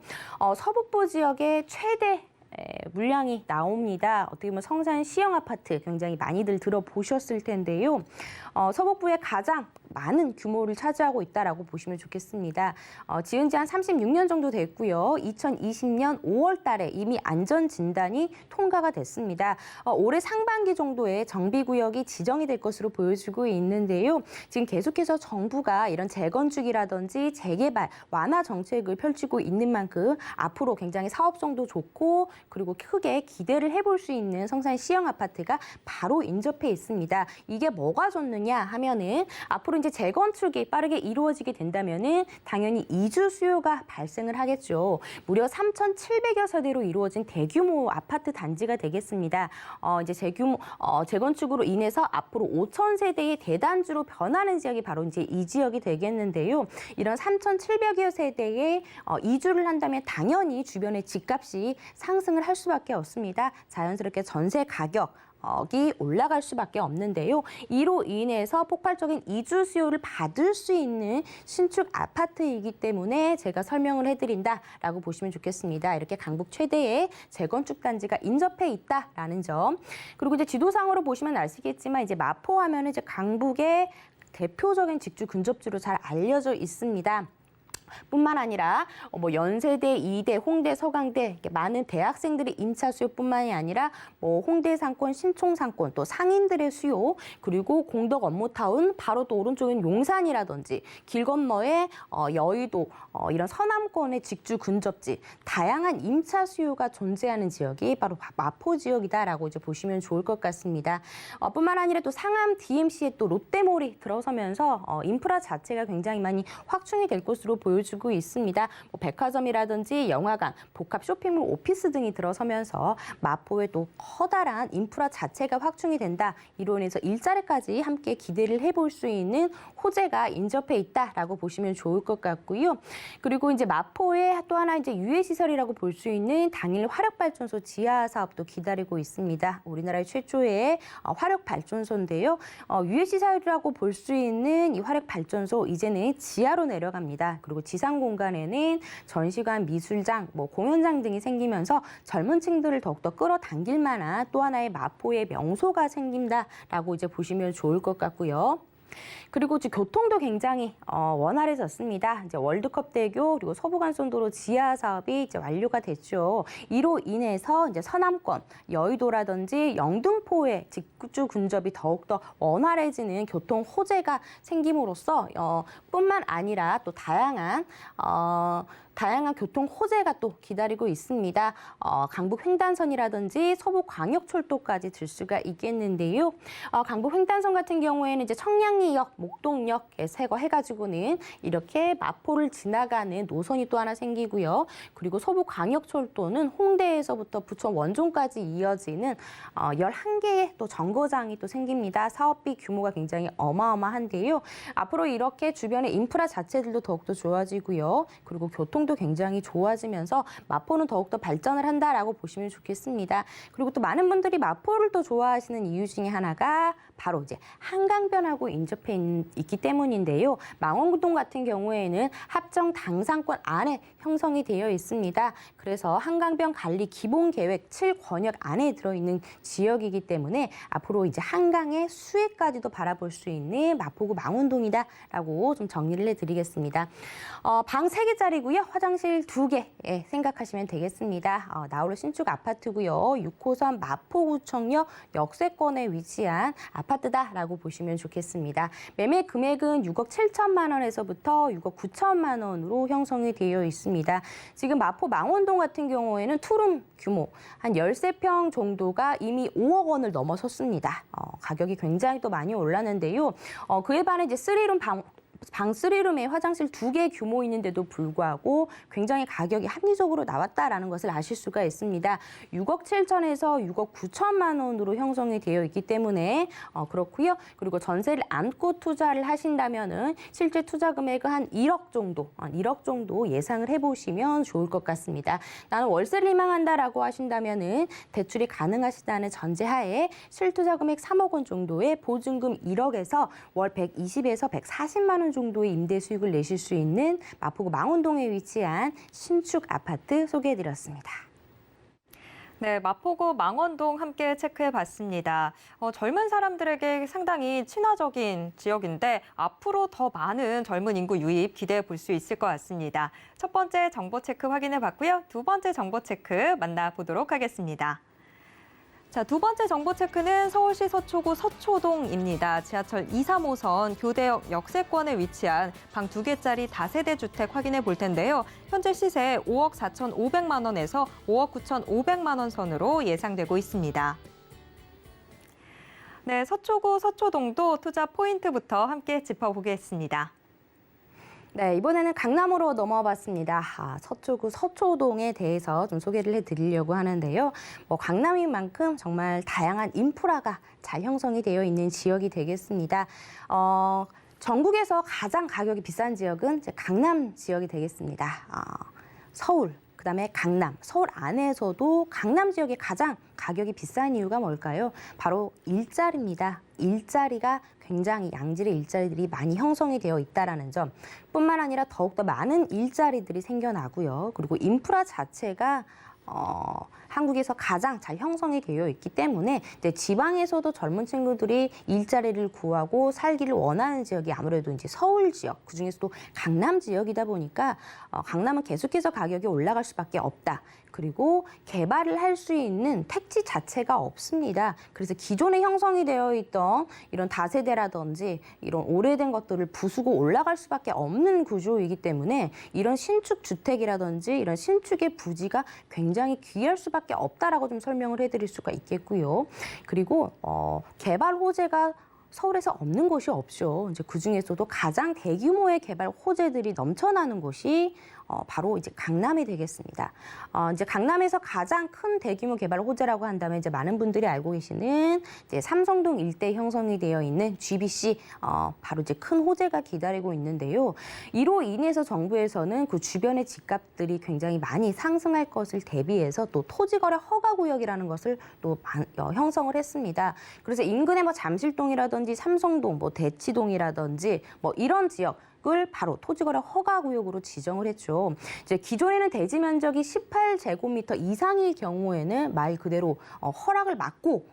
서북부 지역의 최대 물량이 나옵니다. 어떻게 보면 성산 시형 아파트 굉장히 많이들 들어보셨을 텐데요. 서북부의 가장 많은 규모를 차지하고 있다라고 보시면 좋겠습니다. 지은 지 한 36년 정도 됐고요. 2020년 5월 달에 이미 안전 진단이 통과가 됐습니다. 올해 상반기 정도에 정비구역이 지정이 될 것으로 보여지고 있는데요. 지금 계속해서 정부가 이런 재건축이라든지 재개발, 완화 정책을 펼치고 있는 만큼 앞으로 굉장히 사업성도 좋고 그리고 크게 기대를 해볼 수 있는 성산 시형 아파트가 바로 인접해 있습니다. 이게 뭐가 좋느냐 하면은 앞으로 이제 재건축이 빠르게 이루어지게 된다면은 당연히 이주 수요가 발생을 하겠죠. 무려 3,700여 세대로 이루어진 대규모 아파트 단지가 되겠습니다. 이제 재건축으로 인해서 앞으로 5,000세대의 대단지로 변하는 지역이 바로 이제 이 지역이 되겠는데요. 이런 3,700여 세대의 이주를 한다면 당연히 주변의 집값이 상승을 할 수밖에 없습니다. 자연스럽게 전세 가격 이 올라갈 수밖에 없는데요. 이로 인해서 폭발적인 이주 수요를 받을 수 있는 신축 아파트이기 때문에 제가 설명을 해드린다라고 보시면 좋겠습니다. 이렇게 강북 최대의 재건축 단지가 인접해 있다라는 점. 그리고 이제 지도상으로 보시면 아시겠지만 이제 마포하면 이제 강북의 대표적인 직주 근접지로 잘 알려져 있습니다. 뿐만 아니라 연세대, 이대, 홍대, 서강대 이렇게 많은 대학생들의 임차 수요뿐만이 아니라 홍대 상권, 신촌 상권, 또 상인들의 수요, 그리고 공덕 업무타운 바로 또 오른쪽엔 용산이라든지 길 건너에 여의도 이런 서남권의 직주 근접지 다양한 임차 수요가 존재하는 지역이 바로 마포 지역이다라고 이제 보시면 좋을 것 같습니다. 뿐만 아니라 또 상암 DMC에 또 롯데몰이 들어서면서 인프라 자체가 굉장히 많이 확충이 될 것으로 보여지고 있습니다. 백화점이라든지 영화관, 복합 쇼핑몰, 오피스 등이 들어서면서 마포에 또 커다란 인프라 자체가 확충이 된다. 이로 인해서 일자리까지 함께 기대를 해볼 수 있는 호재가 인접해 있다라고 보시면 좋을 것 같고요. 그리고 이제 마포에 또 하나 이제 유해 시설이라고 볼 수 있는 당일 화력발전소 지하 사업도 기다리고 있습니다. 우리나라의 최초의 화력 발전소인데요. 유해 시설이라고 볼 수 있는 이 화력 발전소 이제는 지하로 내려갑니다. 그리고 지상 공간에는 전시관, 미술장, 공연장 등이 생기면서 젊은 층들을 더욱더 끌어당길 만한 또 하나의 마포의 명소가 생긴다라고 이제 보시면 좋을 것 같고요. 그리고 이제 교통도 굉장히 원활해졌습니다. 이제 월드컵 대교 그리고 서부간선도로 지하 사업이 이제 완료가 됐죠. 이로 인해서 이제 서남권, 여의도라든지 영등포의 직주 근접이 더욱더 원활해지는 교통 호재가 생김으로써 뿐만 아니라 또 다양한 교통 호재가 또 기다리고 있습니다. 강북 횡단선이라든지 서부 광역철도까지 들 수가 있겠는데요. 강북 횡단선 같은 경우에는 이제 청량리역, 목동역에 세거해가지고는 이렇게 마포를 지나가는 노선이 또 하나 생기고요. 그리고 서부 광역철도는 홍대에서부터 부천 원종까지 이어지는 11개의 또 정거장이 또 생깁니다. 사업비 규모가 굉장히 어마어마한데요. 앞으로 이렇게 주변의 인프라 자체들도 더욱더 좋아지고요. 그리고 교통도 굉장히 좋아지면서 마포는 더욱더 발전을 한다라고 보시면 좋겠습니다. 그리고 또 많은 분들이 마포를 또 좋아하시는 이유 중에 하나가 바로 이제 한강변하고 인접해 있기 때문인데요. 망원동 같은 경우에는 합정 당상권 안에 형성이 되어 있습니다. 그래서 한강변 관리 기본 계획 7권역 안에 들어있는 지역이기 때문에 앞으로 이제 한강의 수혜까지도 바라볼 수 있는 마포구 망원동이다라고 좀 정리를 해드리겠습니다. 방 3개짜리고요. 화장실 2개 생각하시면 되겠습니다. 나홀로 신축 아파트고요. 6호선 마포구청역 역세권에 위치한 아파트다라고 보시면 좋겠습니다. 매매 금액은 6억 7천만 원에서부터 6억 9천만 원으로 형성이 되어 있습니다. 지금 마포 망원동 같은 경우에는 투룸 규모 한 13평 정도가 이미 5억 원을 넘어섰습니다. 가격이 굉장히 또 많이 올랐는데요. 그에 반해 이제 3룸 방 3룸에 화장실 2개 규모 있는데도 불구하고 굉장히 가격이 합리적으로 나왔다라는 것을 아실 수가 있습니다. 6억 7천에서 6억 9천만 원으로 형성이 되어 있기 때문에 그렇고요. 그리고 전세를 안고 투자를 하신다면은 실제 투자 금액은 한 1억 정도 예상을 해보시면 좋을 것 같습니다. 나는 월세를 희망한다라고 하신다면은 대출이 가능하시다는 전제하에 실투자 금액 3억 원 정도의 보증금 1억에서 월 120에서 140만 원 정도의 임대 수익을 내실 수 있는 마포구 망원동에 위치한 신축 아파트 소개해드렸습니다. 네, 마포구 망원동 함께 체크해봤습니다. 젊은 사람들에게 상당히 친화적인 지역인데 앞으로 더 많은 젊은 인구 유입 기대해 볼 수 있을 것 같습니다. 첫 번째 정보 체크 확인해봤고요. 두 번째 정보 체크 만나보도록 하겠습니다. 자, 두 번째 정보 체크는 서울시 서초구 서초동입니다. 지하철 2, 3호선 교대역 역세권에 위치한 방 2개짜리 다세대 주택 확인해 볼 텐데요. 현재 시세 5억 4,500만 원에서 5억 9,500만 원 선으로 예상되고 있습니다. 네, 서초구 서초동도 투자 포인트부터 함께 짚어보겠습니다. 네, 이번에는 강남으로 넘어와 봤습니다. 서초구 서초동에 대해서 좀 소개를 해드리려고 하는데요. 강남인 만큼 정말 다양한 인프라가 잘 형성이 되어 있는 지역이 되겠습니다. 전국에서 가장 가격이 비싼 지역은 이제 강남 지역이 되겠습니다. 서울, 그다음에 강남, 서울 안에서도 강남 지역이 가장 가격이 비싼 이유가 뭘까요? 바로 일자리입니다. 일자리가 굉장히 양질의 일자리들이 많이 형성이 되어 있다는 점 뿐만 아니라 더욱더 많은 일자리들이 생겨나고요. 그리고 인프라 자체가 한국에서 가장 잘 형성이 되어 있기 때문에 이제 지방에서도 젊은 친구들이 일자리를 구하고 살기를 원하는 지역이 아무래도 이제 서울 지역, 그중에서도 강남 지역이다 보니까 강남은 계속해서 가격이 올라갈 수밖에 없다. 그리고 개발을 할 수 있는 택지 자체가 없습니다. 그래서 기존에 형성이 되어 있던 이런 다세대라든지 이런 오래된 것들을 부수고 올라갈 수밖에 없는 구조이기 때문에 이런 신축 주택이라든지 이런 신축의 부지가 굉장히 귀할 수밖에 없다라고 좀 설명을 해드릴 수가 있겠고요. 그리고 개발 호재가 서울에서 없는 곳이 없죠. 이제 그 중에서도 가장 대규모의 개발 호재들이 넘쳐나는 곳이 바로 이제 강남이 되겠습니다. 이제 강남에서 가장 큰 대규모 개발 호재라고 한다면 이제 많은 분들이 알고 계시는 이제 삼성동 일대 형성이 되어 있는 GBC 바로 이제 큰 호재가 기다리고 있는데요. 이로 인해서 정부에서는 그 주변의 집값들이 굉장히 많이 상승할 것을 대비해서 또 토지거래 허가구역이라는 것을 또 형성을 했습니다. 그래서 인근에 뭐 잠실동이라든지 삼성동, 뭐 대치동이라든지 뭐 이런 지역 을 바로 토지거래 허가구역으로 지정을 했죠. 이제 기존에는 대지 면적이 18제곱미터 이상의 경우에는 말 그대로 허락을 받고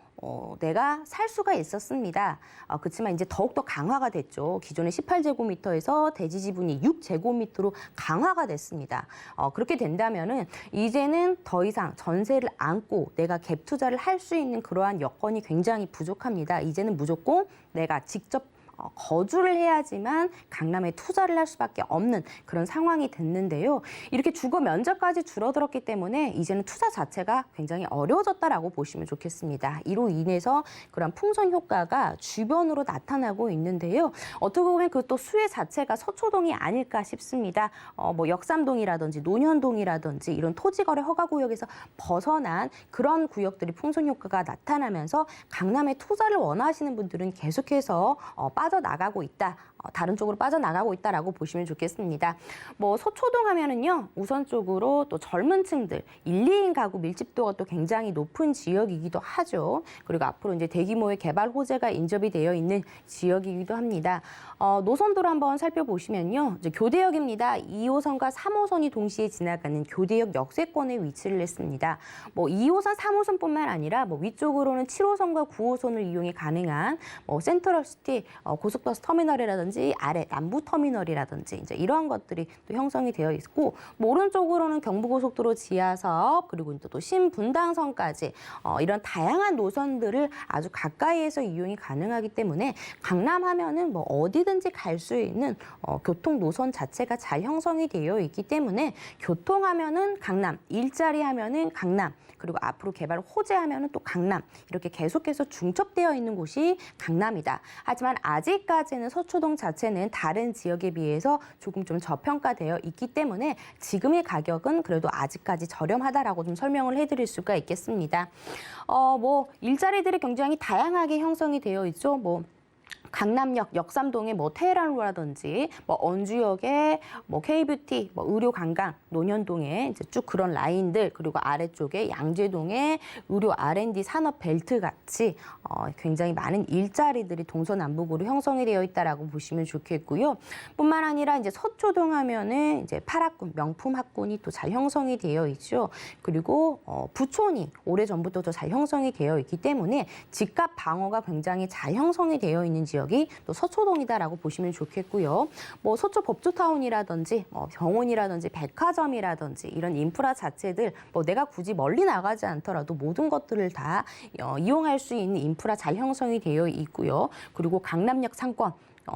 내가 살 수가 있었습니다. 그렇지만 이제 더욱더 강화가 됐죠. 기존의 18제곱미터에서 대지 지분이 6제곱미터로 강화가 됐습니다. 그렇게 된다면은 이제는 더 이상 전세를 안고 내가 갭 투자를 할 수 있는 그러한 여건이 굉장히 부족합니다. 이제는 무조건 내가 직접 거주를 해야지만 강남에 투자를 할 수밖에 없는 그런 상황이 됐는데요. 이렇게 주거 면적까지 줄어들었기 때문에 이제는 투자 자체가 굉장히 어려워졌다라고 보시면 좋겠습니다. 이로 인해서 그런 풍선 효과가 주변으로 나타나고 있는데요. 어떻게 보면 그 또 수혜 자체가 서초동이 아닐까 싶습니다. 뭐 역삼동이라든지 논현동이라든지 이런 토지거래 허가구역에서 벗어난 그런 구역들이 풍선 효과가 나타나면서 강남에 투자를 원하시는 분들은 계속해서 빠져나가고 있다. 다른 쪽으로 빠져나가고 있다라고 보시면 좋겠습니다. 뭐 서초동 하면은요, 우선적으로 또 젊은 층들, 1, 2인 가구 밀집도가 또 굉장히 높은 지역이기도 하죠. 그리고 앞으로 이제 대규모의 개발 호재가 인접이 되어 있는 지역이기도 합니다. 노선도로 한번 살펴보시면요, 이제 교대역입니다. 2호선과 3호선이 동시에 지나가는 교대역 역세권에 위치를 했습니다. 뭐 2호선, 3호선뿐만 아니라 뭐 위쪽으로는 7호선과 9호선을 이용이 가능한 뭐 센트럴시티 고속버스 터미널이라든지 아래 남부터미널이라든지 이제 이러한 것들이 또 형성이 되어 있고, 뭐 오른쪽으로는 경부고속도로 지하사업 그리고 또 신분당선까지 이런 다양한 노선들을 아주 가까이에서 이용이 가능하기 때문에 강남하면은 뭐 어디든지 갈 수 있는 교통 노선 자체가 잘 형성이 되어 있기 때문에 교통하면은 강남, 일자리 하면은 강남, 그리고 앞으로 개발 호재하면은 또 강남, 이렇게 계속해서 중첩되어 있는 곳이 강남이다. 하지만 아직까지는 서초동 자체는 다른 지역에 비해서 조금 좀 저평가되어 있기 때문에 지금의 가격은 그래도 아직까지 저렴하다라고 좀 설명을 해드릴 수가 있겠습니다. 뭐 일자리들이 굉장히 다양하게 형성이 되어 있죠. 뭐 강남역, 역삼동의 뭐 테헤란로라든지 뭐 언주역의 뭐 K뷰티, 뭐 의료 관광, 논현동에 이제 쭉 그런 라인들, 그리고 아래쪽에 양재동의 의료 R&D 산업 벨트 같이 굉장히 많은 일자리들이 동서남북으로 형성이 되어 있다라고 보시면 좋겠고요. 뿐만 아니라 이제 서초동 하면은 이제 파락군, 명품 학군이 또 잘 형성이 되어 있죠. 그리고 부촌이 오래전부터 잘 형성이 되어 있기 때문에 집값 방어가 굉장히 잘 형성이 되어 있는 지역이 또 서초동이다라고 보시면 좋겠고요. 뭐 서초 법조타운이라든지 뭐 병원이라든지 백화점이라든지 이런 인프라 자체들, 뭐 내가 굳이 멀리 나가지 않더라도 모든 것들을 다 이용할 수 있는 인프라 잘 형성이 되어 있고요. 그리고 강남역 상권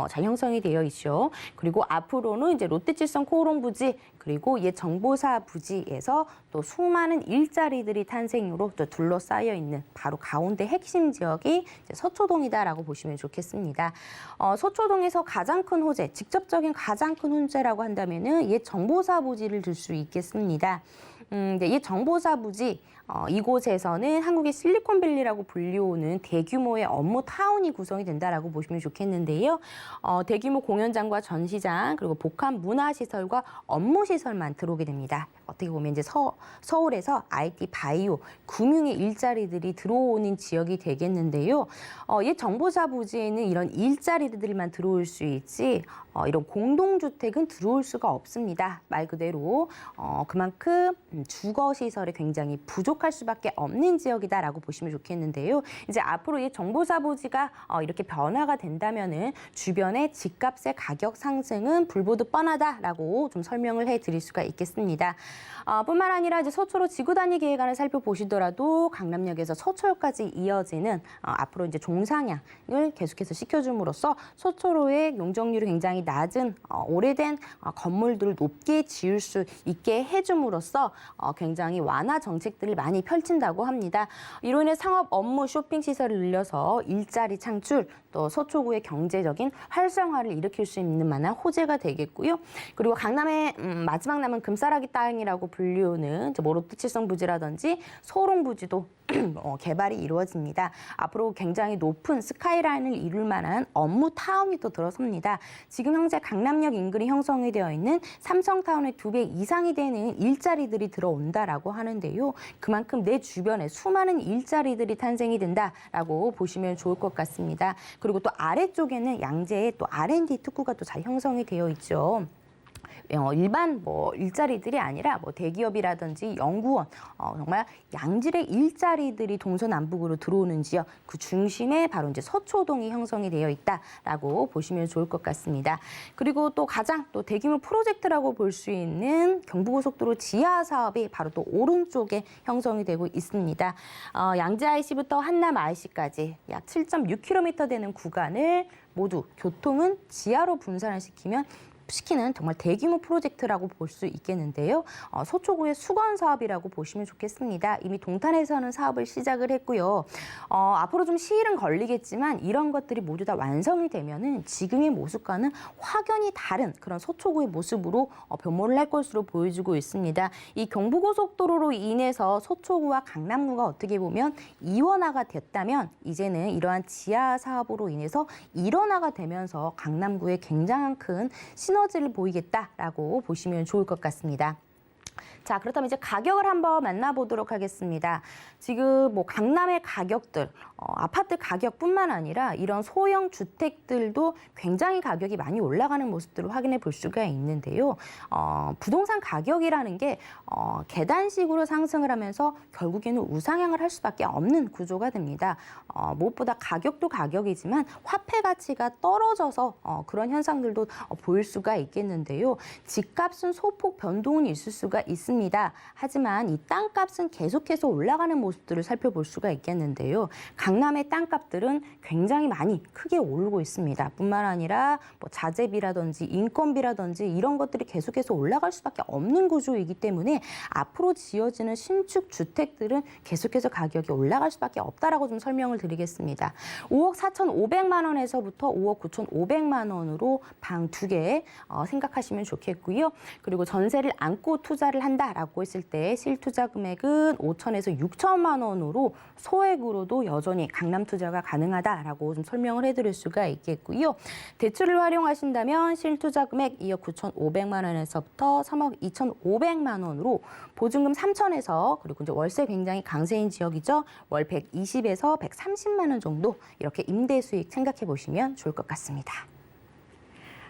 잘 형성이 되어 있죠. 그리고 앞으로는 이제 롯데칠성 코오롱 부지, 그리고 옛 정보사 부지에서 또 수많은 일자리들이 탄생으로 또 둘러싸여 있는 바로 가운데 핵심 지역이 이제 서초동이다라고 보시면 좋겠습니다. 서초동에서 가장 큰 호재, 직접적인 가장 큰 호재라고 한다면은 옛 정보사 부지를 들 수 있겠습니다. 옛 정보사 부지, 이곳에서는 한국의 실리콘밸리라고 불리우는 대규모의 업무 타운이 구성이 된다라고 보시면 좋겠는데요. 대규모 공연장과 전시장, 그리고 복합 문화시설과 업무시설만 들어오게 됩니다. 어떻게 보면 이제 서울에서 IT, 바이오, 금융의 일자리들이 들어오는 지역이 되겠는데요. 옛 정보사 부지에는 이런 일자리들만 들어올 수 있지 이런 공동주택은 들어올 수가 없습니다. 말 그대로 그만큼 주거 시설이 굉장히 부족할 수밖에 없는 지역이다라고 보시면 좋겠는데요. 이제 앞으로 이 정보사부지가 이렇게 변화가 된다면은 주변의 집값의 가격 상승은 불보듯 뻔하다라고 좀 설명을 해드릴 수가 있겠습니다. 뿐만 아니라 이제 서초로 지구 단위 계획안을 살펴보시더라도 강남역에서 서초역까지 이어지는 앞으로 이제 종상향을 계속해서 시켜줌으로써 서초로의 용적률이 굉장히 낮은 오래된 건물들을 높게 지을 수 있게 해줌으로써 굉장히 완화 정책들을 많이 펼친다고 합니다. 이로 인해 상업 업무 쇼핑 시설을 늘려서 일자리 창출 또 서초구의 경제적인 활성화를 일으킬 수 있는 만한 호재가 되겠고요. 그리고 강남의 마지막 남은 금싸라기 땅이라고 불리우는 모로트칠성 부지라든지 소롱 부지도 개발이 이루어집니다. 앞으로 굉장히 높은 스카이라인을 이룰 만한 업무 타운이 또 들어섭니다. 지금 현재 강남역 인근이 형성이 되어 있는 삼성타운의 2배 이상이 되는 일자리들이 들어온다라고 하는데요. 그만큼 내 주변에 수많은 일자리들이 탄생이 된다라고 보시면 좋을 것 같습니다. 그리고 또 아래쪽에는 양재의 또 R&D 특구가 또 잘 형성이 되어 있죠. 일반 일자리들이 아니라 대기업이라든지 연구원 정말 양질의 일자리들이 동서남북으로 들어오는 지역 그 중심에 바로 이제 서초동이 형성이 되어 있다라고 보시면 좋을 것 같습니다. 그리고 또 가장 또 대규모 프로젝트라고 볼 수 있는 경부고속도로 지하 사업이 바로 또 오른쪽에 형성이 되고 있습니다. 양재 IC부터 한남 IC까지 약 7.6km 되는 구간을 모두 교통은 지하로 분산을 시키는 정말 대규모 프로젝트라고 볼 수 있겠는데요. 서초구의 수건 사업이라고 보시면 좋겠습니다. 이미 동탄에서는 사업을 시작을 했고요. 앞으로 좀 시일은 걸리겠지만 이런 것들이 모두 다 완성이 되면은 지금의 모습과는 확연히 다른 그런 서초구의 모습으로 변모를 할 것으로 보여지고 있습니다. 이 경부고속도로로 인해서 서초구와 강남구가 어떻게 보면 이원화가 됐다면 이제는 이러한 지하 사업으로 인해서 일원화가 되면서 강남구에 굉장한 큰 시너지를 보이겠다라고 보시면 좋을 것 같습니다. 자, 그렇다면 이제 가격을 한번 만나보도록 하겠습니다. 지금 강남의 가격들, 아파트 가격뿐만 아니라 이런 소형 주택들도 굉장히 가격이 많이 올라가는 모습들을 확인해 볼 수가 있는데요. 부동산 가격이라는 게 계단식으로 상승을 하면서 결국에는 우상향을 할 수밖에 없는 구조가 됩니다. 무엇보다 가격도 가격이지만 화폐 가치가 떨어져서 그런 현상들도 보일 수가 있겠는데요. 집값은 소폭 변동은 있을 수가 있습니다. 하지만 이 땅값은 계속해서 올라가는 모습들을 살펴볼 수가 있겠는데요. 강남의 땅값들은 굉장히 많이 크게 오르고 있습니다. 뿐만 아니라 자재비라든지 인건비라든지 이런 것들이 계속해서 올라갈 수밖에 없는 구조이기 때문에 앞으로 지어지는 신축 주택들은 계속해서 가격이 올라갈 수밖에 없다라고 좀 설명을 드리겠습니다. 5억 4,500만 원에서부터 5억 9,500만 원으로 방 2개 생각하시면 좋겠고요. 그리고 전세를 안고 투자를 한다라고 했을 때 실투자 금액은 5천에서 6천만 원으로 소액으로도 여전히 강남 투자가 가능하다라고 좀 설명을 해드릴 수가 있겠고요. 대출을 활용하신다면 실투자 금액 2억 9,500만 원에서부터 3억 2,500만 원으로 보증금 3천에서 그리고 이제 월세 굉장히 강세인 지역이죠. 월 120에서 130만 원 정도 이렇게 임대 수익 생각해 보시면 좋을 것 같습니다.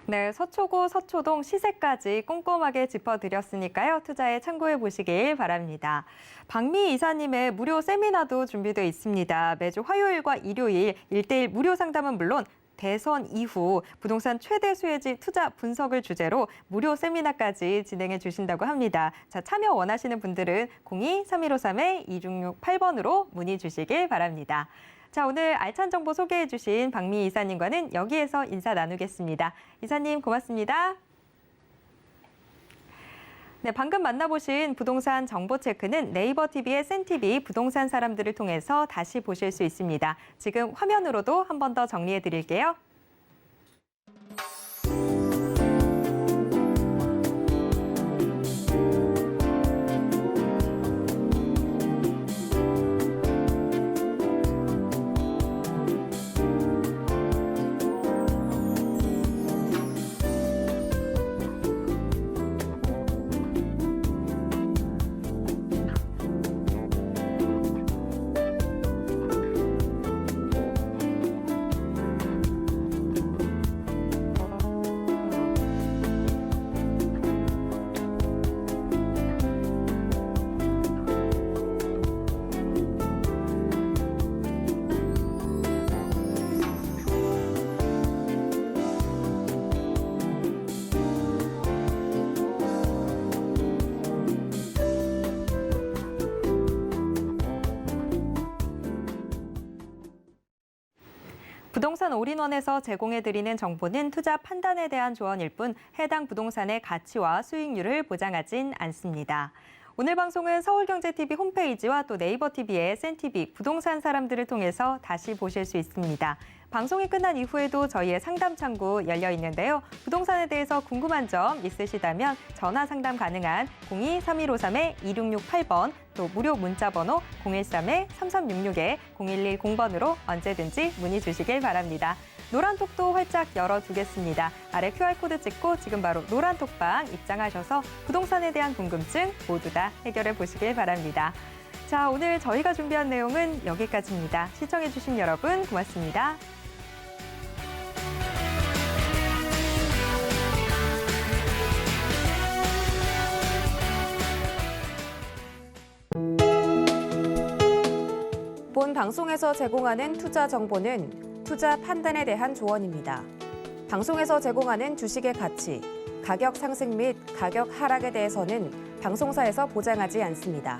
네, 서초구, 서초동 시세까지 꼼꼼하게 짚어드렸으니까요. 투자에 참고해 보시길 바랍니다. 박미 이사님의 무료 세미나도 준비되어 있습니다. 매주 화요일과 일요일 1:1 무료 상담은 물론 대선 이후 부동산 최대 수혜지 투자 분석을 주제로 무료 세미나까지 진행해 주신다고 합니다. 자, 참여 원하시는 분들은 02-3153-2668번으로 문의 주시길 바랍니다. 자, 오늘 알찬 정보 소개해 주신 박미 이사님과는 여기에서 인사 나누겠습니다. 이사님 고맙습니다. 네, 방금 만나보신 부동산 정보 체크는 네이버 TV의 센TV 부동산 사람들을 통해서 다시 보실 수 있습니다. 지금 화면으로도 한 번 더 정리해 드릴게요. 부동산 올인원에서 제공해드리는 정보는 투자 판단에 대한 조언일 뿐 해당 부동산의 가치와 수익률을 보장하진 않습니다. 오늘 방송은 서울경제TV 홈페이지와 또 네이버TV의 센TV 부동산 사람들을 통해서 다시 보실 수 있습니다. 방송이 끝난 이후에도 저희의 상담 창구 열려 있는데요. 부동산에 대해서 궁금한 점 있으시다면 전화 상담 가능한 02-3153-2668번 또 무료 문자 번호 013-3366-0110번으로 언제든지 문의 주시길 바랍니다. 노란톡도 활짝 열어두겠습니다. 아래 QR코드 찍고 지금 바로 노란톡방 입장하셔서 부동산에 대한 궁금증 모두 다 해결해 보시길 바랍니다. 자, 오늘 저희가 준비한 내용은 여기까지입니다. 시청해주신 여러분 고맙습니다. 본 방송에서 제공하는 투자 정보는 투자 판단에 대한 조언입니다. 방송에서 제공하는 주식의 가치, 가격 상승 및 가격 하락에 대해서는 방송사에서 보장하지 않습니다.